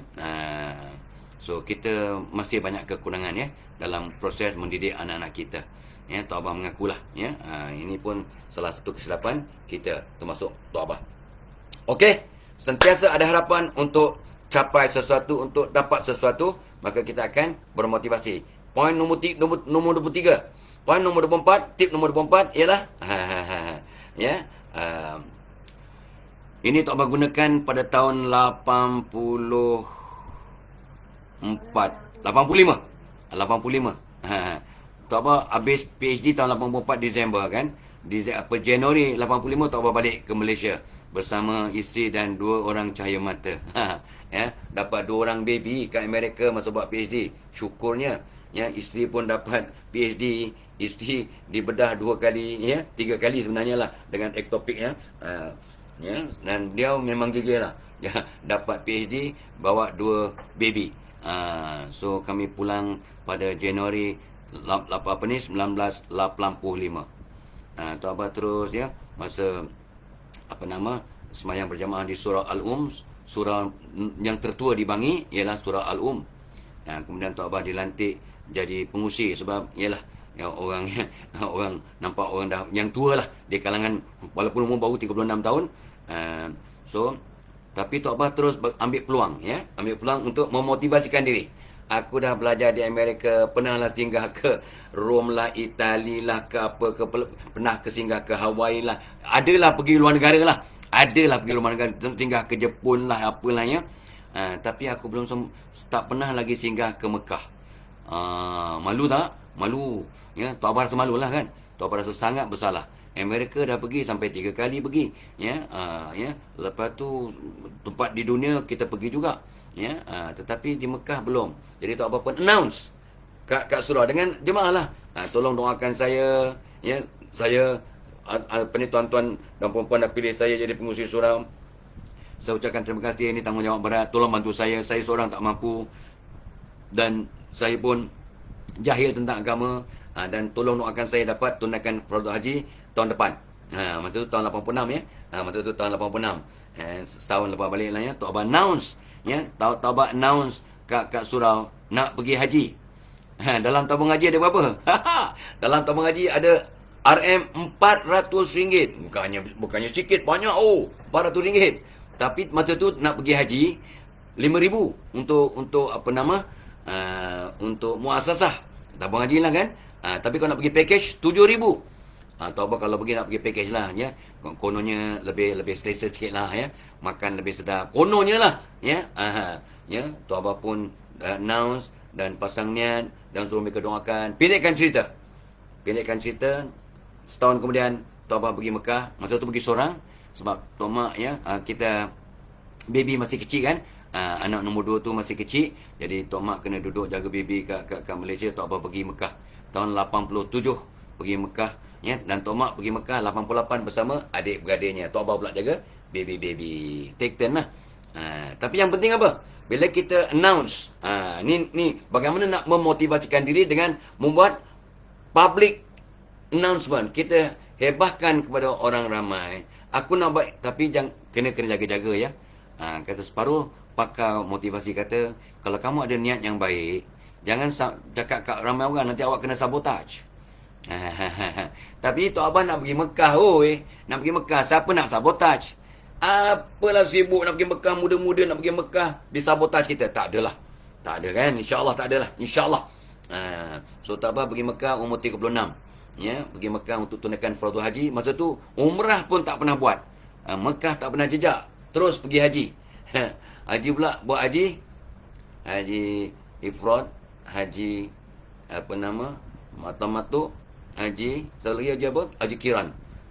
So kita masih banyak kekurangan, ya, dalam proses mendidik anak-anak kita. Ya, Tok Abah mengakulah, ya. Ini pun salah satu kesilapan kita, termasuk Tok Abah. Okey, sentiasa ada harapan untuk capai sesuatu, untuk dapat sesuatu, maka kita akan bermotivasi. Poin nombor 23. Poin nombor 24, tip nombor 24 ialah ya, ini Tok Abah gunakan pada tahun 85. Tok Abah habis PhD tahun 84 Disember, kan. Januari 85 Tok Abah balik ke Malaysia bersama isteri dan 2 orang cahaya mata. Ya, dapat 2 orang baby kat Amerika masa buat PhD. Syukurnya, ya, isteri pun dapat PhD. Isteri dibedah 2 kali, ya, 3 kali sebenarnya lah, dengan ektopik, ya. Ya, dan dia memang gigih lah. Ya, dapat PhD, bawa 2 baby. So kami pulang pada Januari 1985. Tok Abah terus, ya, masa semayang berjamaah di surah surah yang tertua di Bangi ialah surah Al-Um. Kemudian Tok Abah dilantik jadi pengusi sebab ialah, ya, orang nampak orang dah yang tua lah di kalangan, walaupun umur baru 36 tahun. Tapi Tok Abah terus ambil peluang, ya, untuk memotivasikan diri. Aku dah belajar di Amerika, pernahlah singgah ke Rom lah, Itali lah, pernah singgah ke Hawaii lah. Adalah pergi luar negara lah. Singgah ke Jepun lah, apalah, ya. Tapi aku tak pernah lagi singgah ke Mekah. Malu tak? Malu. Ya, Tok Abah rasa malu lah, kan. Tok Abah rasa sangat bersalah. Amerika dah pergi sampai 3 kali pergi, ya. Lepas tu tempat di dunia kita pergi juga, ya. Tetapi di Mekah belum. Jadi Tok Abah pun announce kat surau dengan jemaah lah, tolong doakan saya, ya. Saya tuan-tuan dan puan-puan dah pilih saya jadi pengurusi surau. Saya ucapkan terima kasih, ini tanggungjawab berat, tolong bantu saya seorang tak mampu dan saya pun jahil tentang agama, dan tolong doakan saya dapat tunaikan fardu haji tahun depan. Masa tu tahun 86, ya. Masa tu tahun 86. Setahun lepas balik lah, ya. Tok Abah announce, ya. Tok Abah announce kat surau nak pergi haji. Dalam tabung haji ada berapa? Dalam tabung haji ada RM400. Bukannya sikit, banyak. RM400. Tapi masa tu nak pergi haji RM5,000 untuk untuk muasasah tabung haji lah, kan. Tapi kalau nak pergi package RM7,000. Tok Abah kalau pergi nak pergi package lah ya. Kononnya lebih selesa sikit lah ya. Makan lebih sedap. Kononnya lah ya. Ya, Tok Abah pun announce dan pasang niat dan suruh mereka doakan. Pendekkan cerita. Setahun kemudian Tok Abah pergi Mekah. Masa tu pergi seorang sebab Tok Mak ya, kita baby masih kecil kan. Anak nombor 2 tu masih kecil. Jadi Tok Mak kena duduk jaga baby kat Malaysia. Tok Abah pergi Mekah tahun 87 pergi Mekah ya, dan Tok Mak pergi Mekah 88 bersama adik-beradiknya. Tok Abah pula jaga baby. Take turn lah. Tapi yang penting apa? Bila kita announce, ni bagaimana nak memotivasikan diri dengan membuat public announcement. Kita hebahkan kepada orang ramai. Aku nak buat, tapi jangan kena jaga-jaga ya. Kata separuh pakar motivasi kata, kalau kamu ada niat yang baik, jangan cakap kat ramai orang, nanti awak kena sabotage. Tapi Tok Abah nak pergi Mekah, nak pergi Mekah, siapa nak sabotage? Apalah sibuk nak pergi Mekah, muda-muda nak pergi Mekah, disabotage kita. Tak adalah. Tak ada kan? InsyaAllah tak adalah. InsyaAllah. So Tok Abah pergi Mekah umur 36. Ya, pergi Mekah untuk tunaikan fardu haji. Masa tu umrah pun tak pernah buat. Mekah tak pernah jejak. Terus pergi haji. Haji pula buat haji ifrad, haji mata-mata, haji satu lagi haji apa? Haji kiran.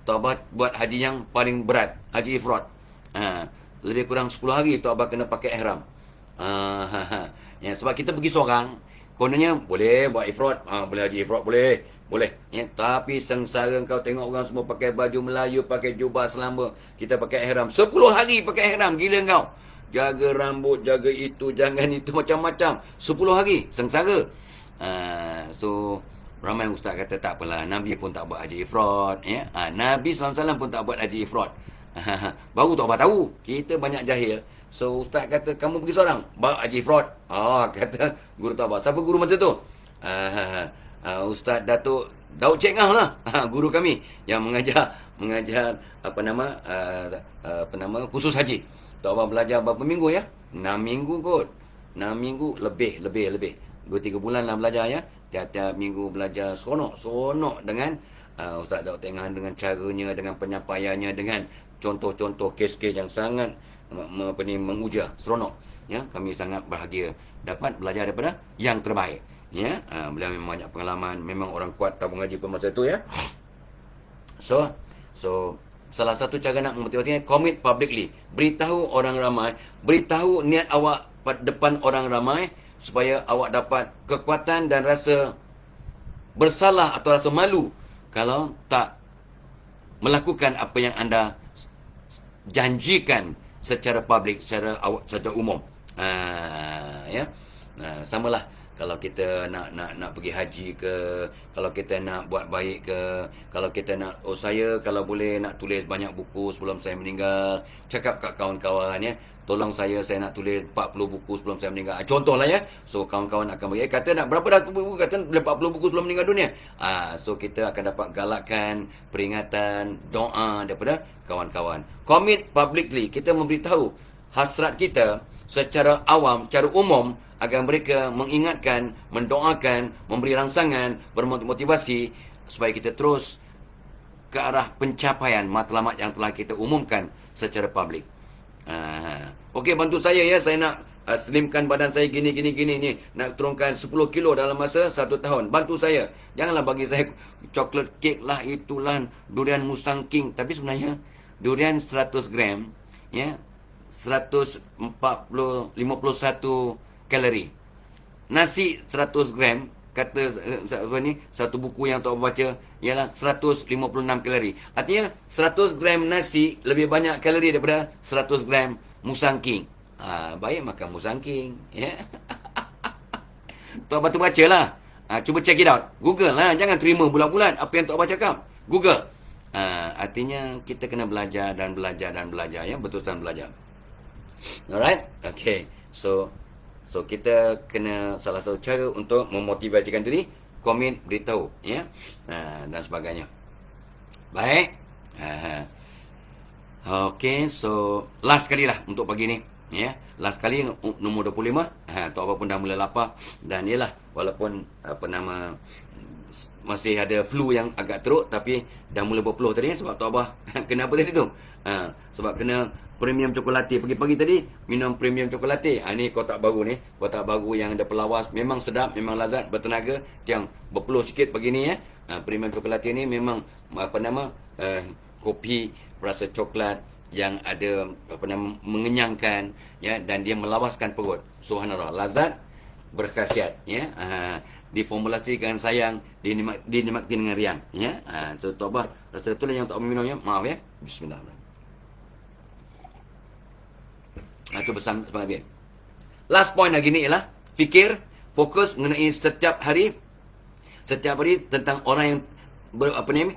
Tok Abah buat haji yang paling berat, haji ifrad. Lebih kurang 10 hari Tok Abah kena pakai ihram. Ya, sebab kita pergi seorang, kononnya boleh buat ifrad, boleh haji ifrad, boleh ya. Tapi sengsara kau tengok orang semua pakai baju Melayu, pakai jubah selamba, kita pakai ihram 10 hari pakai ihram. Gila kau. Jaga rambut, jaga itu, jangan itu, macam-macam 10 hari, sengsara. So ramai ustaz kata tak apalah, Nabi pun tak buat haji ifrad ya. Nabi SAW pun tak buat haji ifrad. Baru Tok Abah tahu, kita banyak jahil. So ustaz kata kamu pergi seorang buat haji ifrad. Kata guru Tok Abah. Siapa guru masa tu? Ustaz Datuk Daud Cik Ngah lah. Guru kami yang mengajar khusus haji. Tok Abah belajar berapa minggu ya? 6 minggu kot. 6 minggu lebih. 2-3 bulan lah belajar ya. Tiap-tiap minggu belajar seronok dengan Ustaz Daud Tengah, dengan caranya, dengan penyampaiannya, dengan contoh-contoh kes-kes yang sangat menguja, seronok ya. Kami sangat bahagia dapat belajar daripada yang terbaik ya. Beliau memang banyak pengalaman, memang orang kuat tabung haji pada masa itu ya. So salah satu cara nak memotivasinya, commit publicly. Beritahu orang ramai, beritahu niat awak pada depan orang ramai, supaya awak dapat kekuatan dan rasa bersalah atau rasa malu kalau tak melakukan apa yang anda janjikan secara public, secara umum. Ya. Samalah kalau kita nak pergi haji ke, kalau kita nak buat baik ke, kalau kita nak, saya kalau boleh nak tulis banyak buku sebelum saya meninggal, cakap kat kawan-kawan ya, tolong saya nak tulis 40 buku sebelum saya meninggal. Contohlah ya. So kawan-kawan akan bagi, kata nak berapa dah buku, kata boleh 40 buku sebelum meninggal dunia. So kita akan dapat galakan, peringatan, doa daripada kawan-kawan. Commit publicly, kita memberitahu hasrat kita secara awam, secara umum, agar mereka mengingatkan, mendoakan, memberi rangsangan, bermotivasi supaya kita terus ke arah pencapaian matlamat yang telah kita umumkan secara publik. Okey, bantu saya ya, saya nak slimkan badan saya gini ni, nak turunkan 10 kilo dalam masa 1 tahun. Bantu saya. Janganlah bagi saya coklat kek lah, itulah durian Musang King, tapi sebenarnya durian 100 gram ya, 51 kalori. Nasi 100 gram, kata satu buku yang Tok baca, ialah 156 kalori. Artinya 100 gram nasi lebih banyak kalori daripada 100 gram Musang King. Baik makan Musang King ya. Tok Abah bacalah. Cuba check it out. Google lah, jangan terima bulat-bulat apa yang Tok Abah cakap. Google. Artinya kita kena belajar ya, betul-betul belajar. Alright? Okay. So kita kena, salah satu cara untuk memotivasikan diri, komen, beritahu ya, dan sebagainya. Baik. Okay, so last kali lah untuk pagi ni ya. Last kali nombor 25. Tok Abah pun dah mula lapar, dan ialah walaupun masih ada flu yang agak teruk, tapi dah mula berpeluh tadi sebab Tok Abah kena apa tadi tu? Sebab kena premium cokolate. Pagi-pagi tadi minum premium cokolate. Ni kotak baru ni, kotak baru yang ada pelawas, memang sedap, memang lazat, bertenaga. Yang berpeluh sikit pagi ni premium cokolate ni memang kopi rasa coklat yang ada mengenyangkan, dan dia melawaskan perut. Subhanallah, lazat, berkhasiat, diformulasikan sayang, dinikmati dengan riang, so Tok Abah rasa itulah yang Tok Abah minumnya. Maaf bismillahirrahmanirrahim. Itu pesan sebagai last point lagi ni ialah fikir, fokus mengenai setiap hari tentang orang yang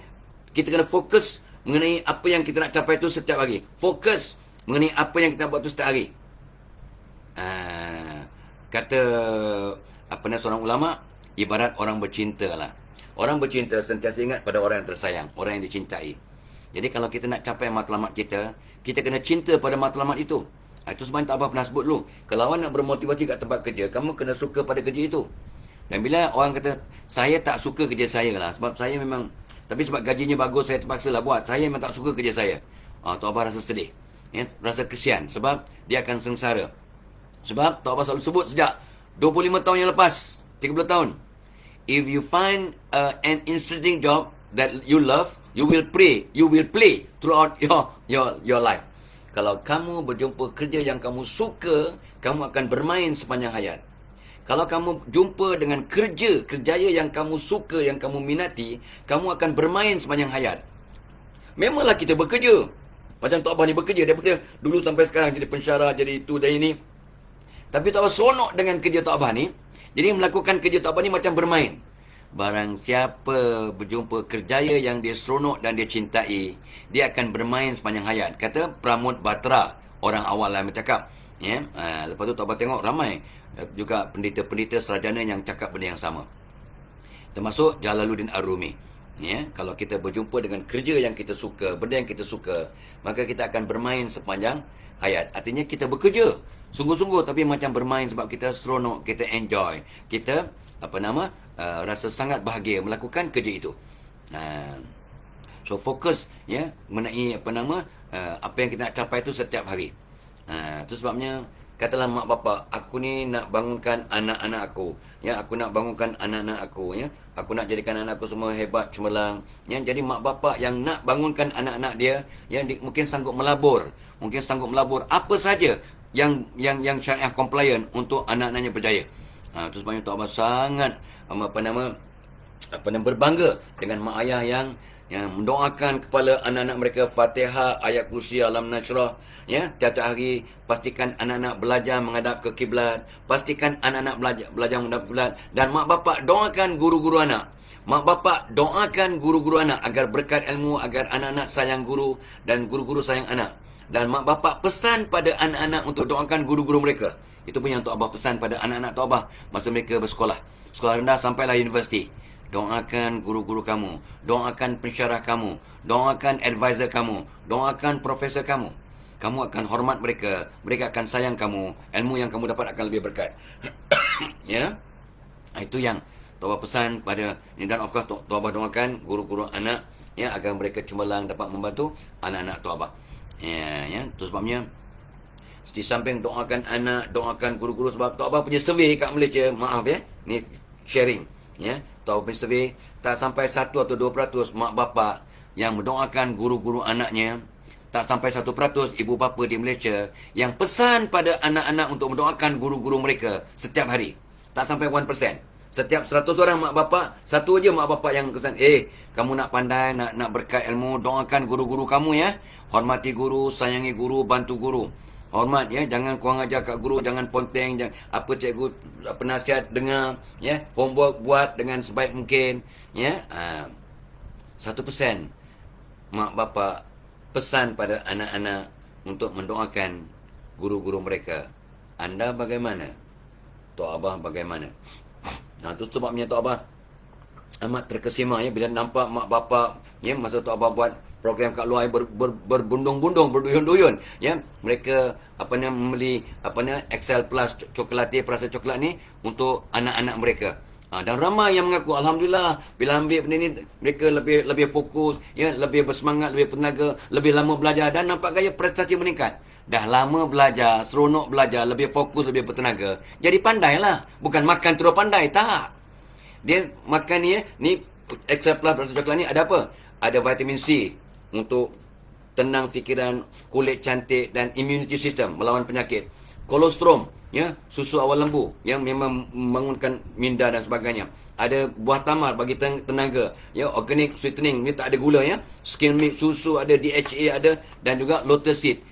kita kena fokus mengenai apa yang kita nak capai itu setiap hari. Fokus mengenai apa yang kita buat itu setiap hari. Kata seorang ulama, ibarat orang bercinta lah. Orang bercinta sentiasa ingat pada orang yang tersayang, orang yang dicintai. Jadi kalau kita nak capai matlamat kita kena cinta pada matlamat itu. Itu sebab tak apa pernah sebut dulu. Kalau awak nak bermotivasi kat tempat kerja, kamu kena suka pada kerja itu. Dan bila orang kata, saya tak suka kerja saya lah, sebab saya memang, tapi sebab gajinya bagus, saya terpaksa lah buat. Saya memang tak suka kerja saya. Tok Abah rasa sedih, rasa kesian, sebab dia akan sengsara. Sebab Tok Abah selalu sebut sejak 25 tahun yang lepas, 30 tahun. If you find an interesting job that you love, you will play throughout your life. Kalau kamu berjumpa kerja yang kamu suka, kamu akan bermain sepanjang hayat. Kalau kamu jumpa dengan kerjaya yang kamu suka, yang kamu minati, kamu akan bermain sepanjang hayat. Memanglah kita bekerja. Macam Tok Abah ni bekerja daripada dulu sampai sekarang, jadi pensyarah, jadi itu dan ini. Tapi Tok Abah seronok dengan kerja Tok Abah ni. Jadi melakukan kerja Tok Abah ni macam bermain. Barang siapa berjumpa kerjaya yang dia seronok dan dia cintai, dia akan bermain sepanjang hayat. Kata Pramod Batra, orang awal lah bercakap. Lepas tu Tok Abah tengok ramai juga pendeta-pendeta sarjana yang cakap benda yang sama. Termasuk Jalaluddin Ar-Rumi. Kalau kita berjumpa dengan kerja yang kita suka, benda yang kita suka, maka kita akan bermain sepanjang hayat. Artinya kita bekerja sungguh-sungguh, tapi macam bermain sebab kita seronok, kita enjoy, kita rasa sangat bahagia melakukan kerja itu. So fokus mengenai apa yang kita nak capai itu setiap hari. Itu sebabnya katalah mak bapak, aku ni nak bangunkan anak-anak aku, aku nak bangunkan anak-anak aku, aku nak jadikan anak aku semua hebat cemerlang, jadi mak bapak yang nak bangunkan anak-anak dia, mungkin sanggup melabur apa saja yang syariah compliant untuk anak-anaknya berjaya. Itu sebabnya Tok Abah sangat berbangga dengan mak ayah yang mendoakan kepada anak-anak mereka Fatihah, ayat kursi, alam nasrah, tiap-tiap hari pastikan anak-anak belajar menghadap ke kiblat, pastikan anak-anak belajar menghadap kiblat, dan mak bapak doakan guru-guru anak. Mak bapak doakan guru-guru anak agar berkat ilmu, agar anak-anak sayang guru dan guru-guru sayang anak. Dan mak bapak pesan pada anak-anak untuk doakan guru-guru mereka. Itu pun yang Tok Abah pesan pada anak-anak Tok Abah masa mereka bersekolah. Sekolah rendah sampailah universiti. Doakan guru-guru kamu, doakan pensyarah kamu, doakan advisor kamu, doakan profesor kamu. Kamu akan hormat mereka, mereka akan sayang kamu, ilmu yang kamu dapat akan lebih berkat. Itu yang Tok Abah pesan pada, dan of course Tok Abah doakan guru-guru anak, agar mereka cemerlang dapat membantu anak-anak Tok Abah. Itu sebabnya di samping doakan anak, doakan guru-guru, sebab Tok Abah punya survey kat Malaysia, maaf ni sharing, Tok Abah punya survey, tak sampai 1 atau 2% mak bapak yang mendoakan guru-guru anaknya, tak sampai 1% ibu bapa di Malaysia yang pesan pada anak-anak untuk mendoakan guru-guru mereka setiap hari. Tak sampai 1%. Setiap 100 orang mak bapak, satu aja mak bapak yang pesan, kamu nak pandai, nak berkat ilmu, doakan guru-guru kamu hormati guru, sayangi guru, bantu guru. Hormat jangan kurang ajar kat guru, jangan ponteng, jangan apa cikgu penasihat dengar, homework buat dengan sebaik mungkin, 1% mak bapak pesan pada anak-anak untuk mendoakan guru-guru mereka. Anda bagaimana? Tok Abah bagaimana? Itu sebabnya Tok Abah amat terkesima bila nampak mak bapak masa Tok Abah buat program kat luar berbundung-bundung, berduyun-duyun, mereka membeli Excel Plus cokolate, perasa coklat ni untuk anak-anak mereka. Dan ramai yang mengaku alhamdulillah bila ambil benda ni mereka lebih fokus, ya, lebih bersemangat, lebih bertenaga, lebih lama belajar dan nampak gaya prestasi meningkat. Dah lama belajar, seronok belajar, lebih fokus, lebih bertenaga. Jadi pandailah, bukan makan terus pandai, tak. Dia makan ni extra plus rasa coklat ni ada apa? Ada vitamin C untuk tenang fikiran, kulit cantik dan immunity system melawan penyakit. Kolostrum, ya, susu awal lembu yang memang membangunkan minda dan sebagainya. Ada buah tamar bagi tenaga, ya, organic sweetening, ni tak ada gula, ya. Skim milk, susu ada, DHA ada dan juga lotus seed.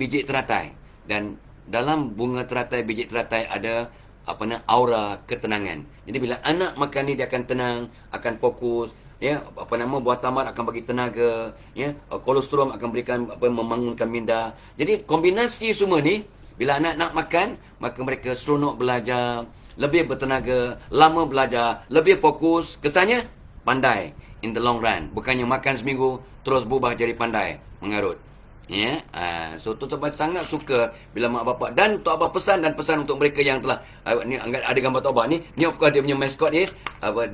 Biji teratai. Dan dalam bunga teratai, biji teratai ada aura ketenangan. Jadi bila anak makan ni dia akan tenang, akan fokus, ya, buah tamar akan bagi tenaga, ya, kolostrum akan berikan membangunkan minda. Jadi kombinasi semua ni bila anak nak makan, maka mereka seronok belajar, lebih bertenaga, lama belajar, lebih fokus, kesannya pandai in the long run. Bukannya makan seminggu terus berubah jadi pandai, mengarut. Ya, so Tok Abah sangat suka bila mak bapak dan Tok Abah pesan untuk mereka yang telah ni ada gambar Tok Abah ni of course dia punya mascot is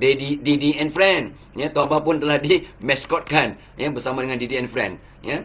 Didi and Friend. Ya, Tok Abah pun telah di mascotkan, ya, bersama dengan Didi and Friend, ya.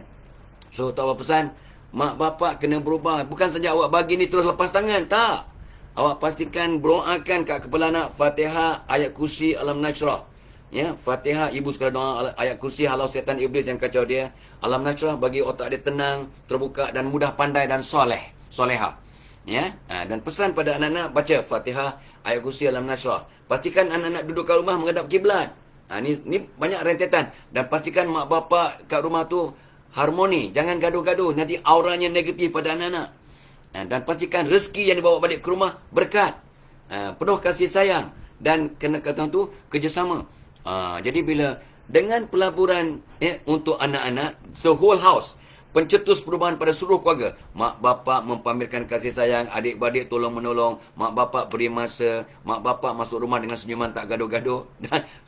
So Tok Abah pesan mak bapak kena berubah, bukan saja awak bagi ni terus lepas tangan, tak. Awak pastikan doakan kat kepala anak Fatihah, ayat kursi, Alam Nashrah. Ya, Fatihah, ibu sekalian doa, ayat kursi, halau setan iblis yang kacau dia. Alam Nashrah bagi otak dia tenang, terbuka dan mudah pandai dan soleha. Ya, dan pesan pada anak-anak baca Fatihah, ayat kursi, Alam Nashrah. Pastikan anak-anak duduk kat rumah menghadap kiblat. Ni banyak rentetan, dan pastikan mak bapak kat rumah tu harmoni, jangan gaduh-gaduh, nanti auranya negatif pada anak-anak. Dan pastikan rezeki yang dibawa balik ke rumah berkat, penuh kasih sayang dan kena kata tu kerjasama. Jadi bila dengan pelaburan untuk anak-anak, the whole house, pencetus perubahan pada seluruh keluarga. Mak bapak mempamerkan kasih sayang, adik-beradik tolong menolong, mak bapak beri masa, mak bapak masuk rumah dengan senyuman tak gaduh-gaduh.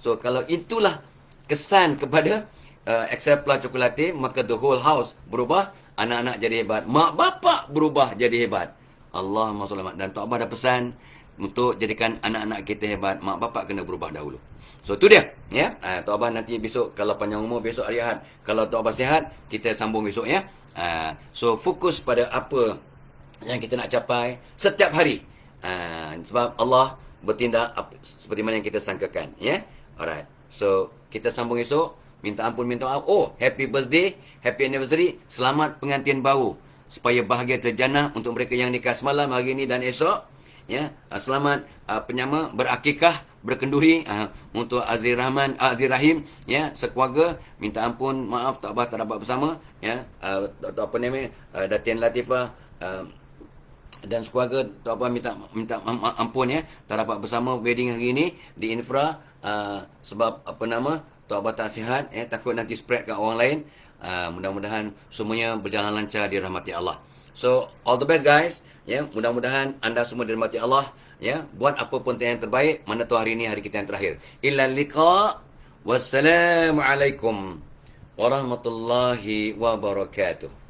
So kalau itulah kesan kepada Excepla Chocolate, maka the whole house berubah, anak-anak jadi hebat, mak bapak berubah jadi hebat. Allahumma shalli. Dan Tok Abah dah pesan untuk jadikan anak-anak kita hebat, mak bapak kena berubah dahulu. So tu dia, ya. Tok Abah nanti besok kalau panjang umur, besok hari Ahad. Kalau Tok Abah sihat, kita sambung besok, ya. So fokus pada apa yang kita nak capai setiap hari. Sebab Allah bertindak seperti mana yang kita sangkakan, ya. Alright. So kita sambung esok. Minta ampun, minta maaf. Oh, happy birthday, happy anniversary, selamat pengantin baru. Supaya bahagia terjana untuk mereka yang nikah semalam, hari ini dan esok. Ya, selamat penyama berakikah, berkenduri untuk Azir Rahim, ya, sekeluarga. Minta ampun, maaf tak dapat bersama, ya. Datin Latifah dan sekeluarga, tak minta ampun, ya, tak dapat bersama wedding hari ini di Infra, sebab tak tak sihat, ya, takut nanti spread ke orang lain. Mudah-mudahan semuanya berjalan lancar, dirahmati Allah. So all the best guys, ya, mudah-mudahan anda semua dirahmati Allah, ya. Buat apa pun yang terbaik, mana tu hari ini hari kita yang terakhir. Illa liqa. Wassalamualaikum warahmatullahi wabarakatuh.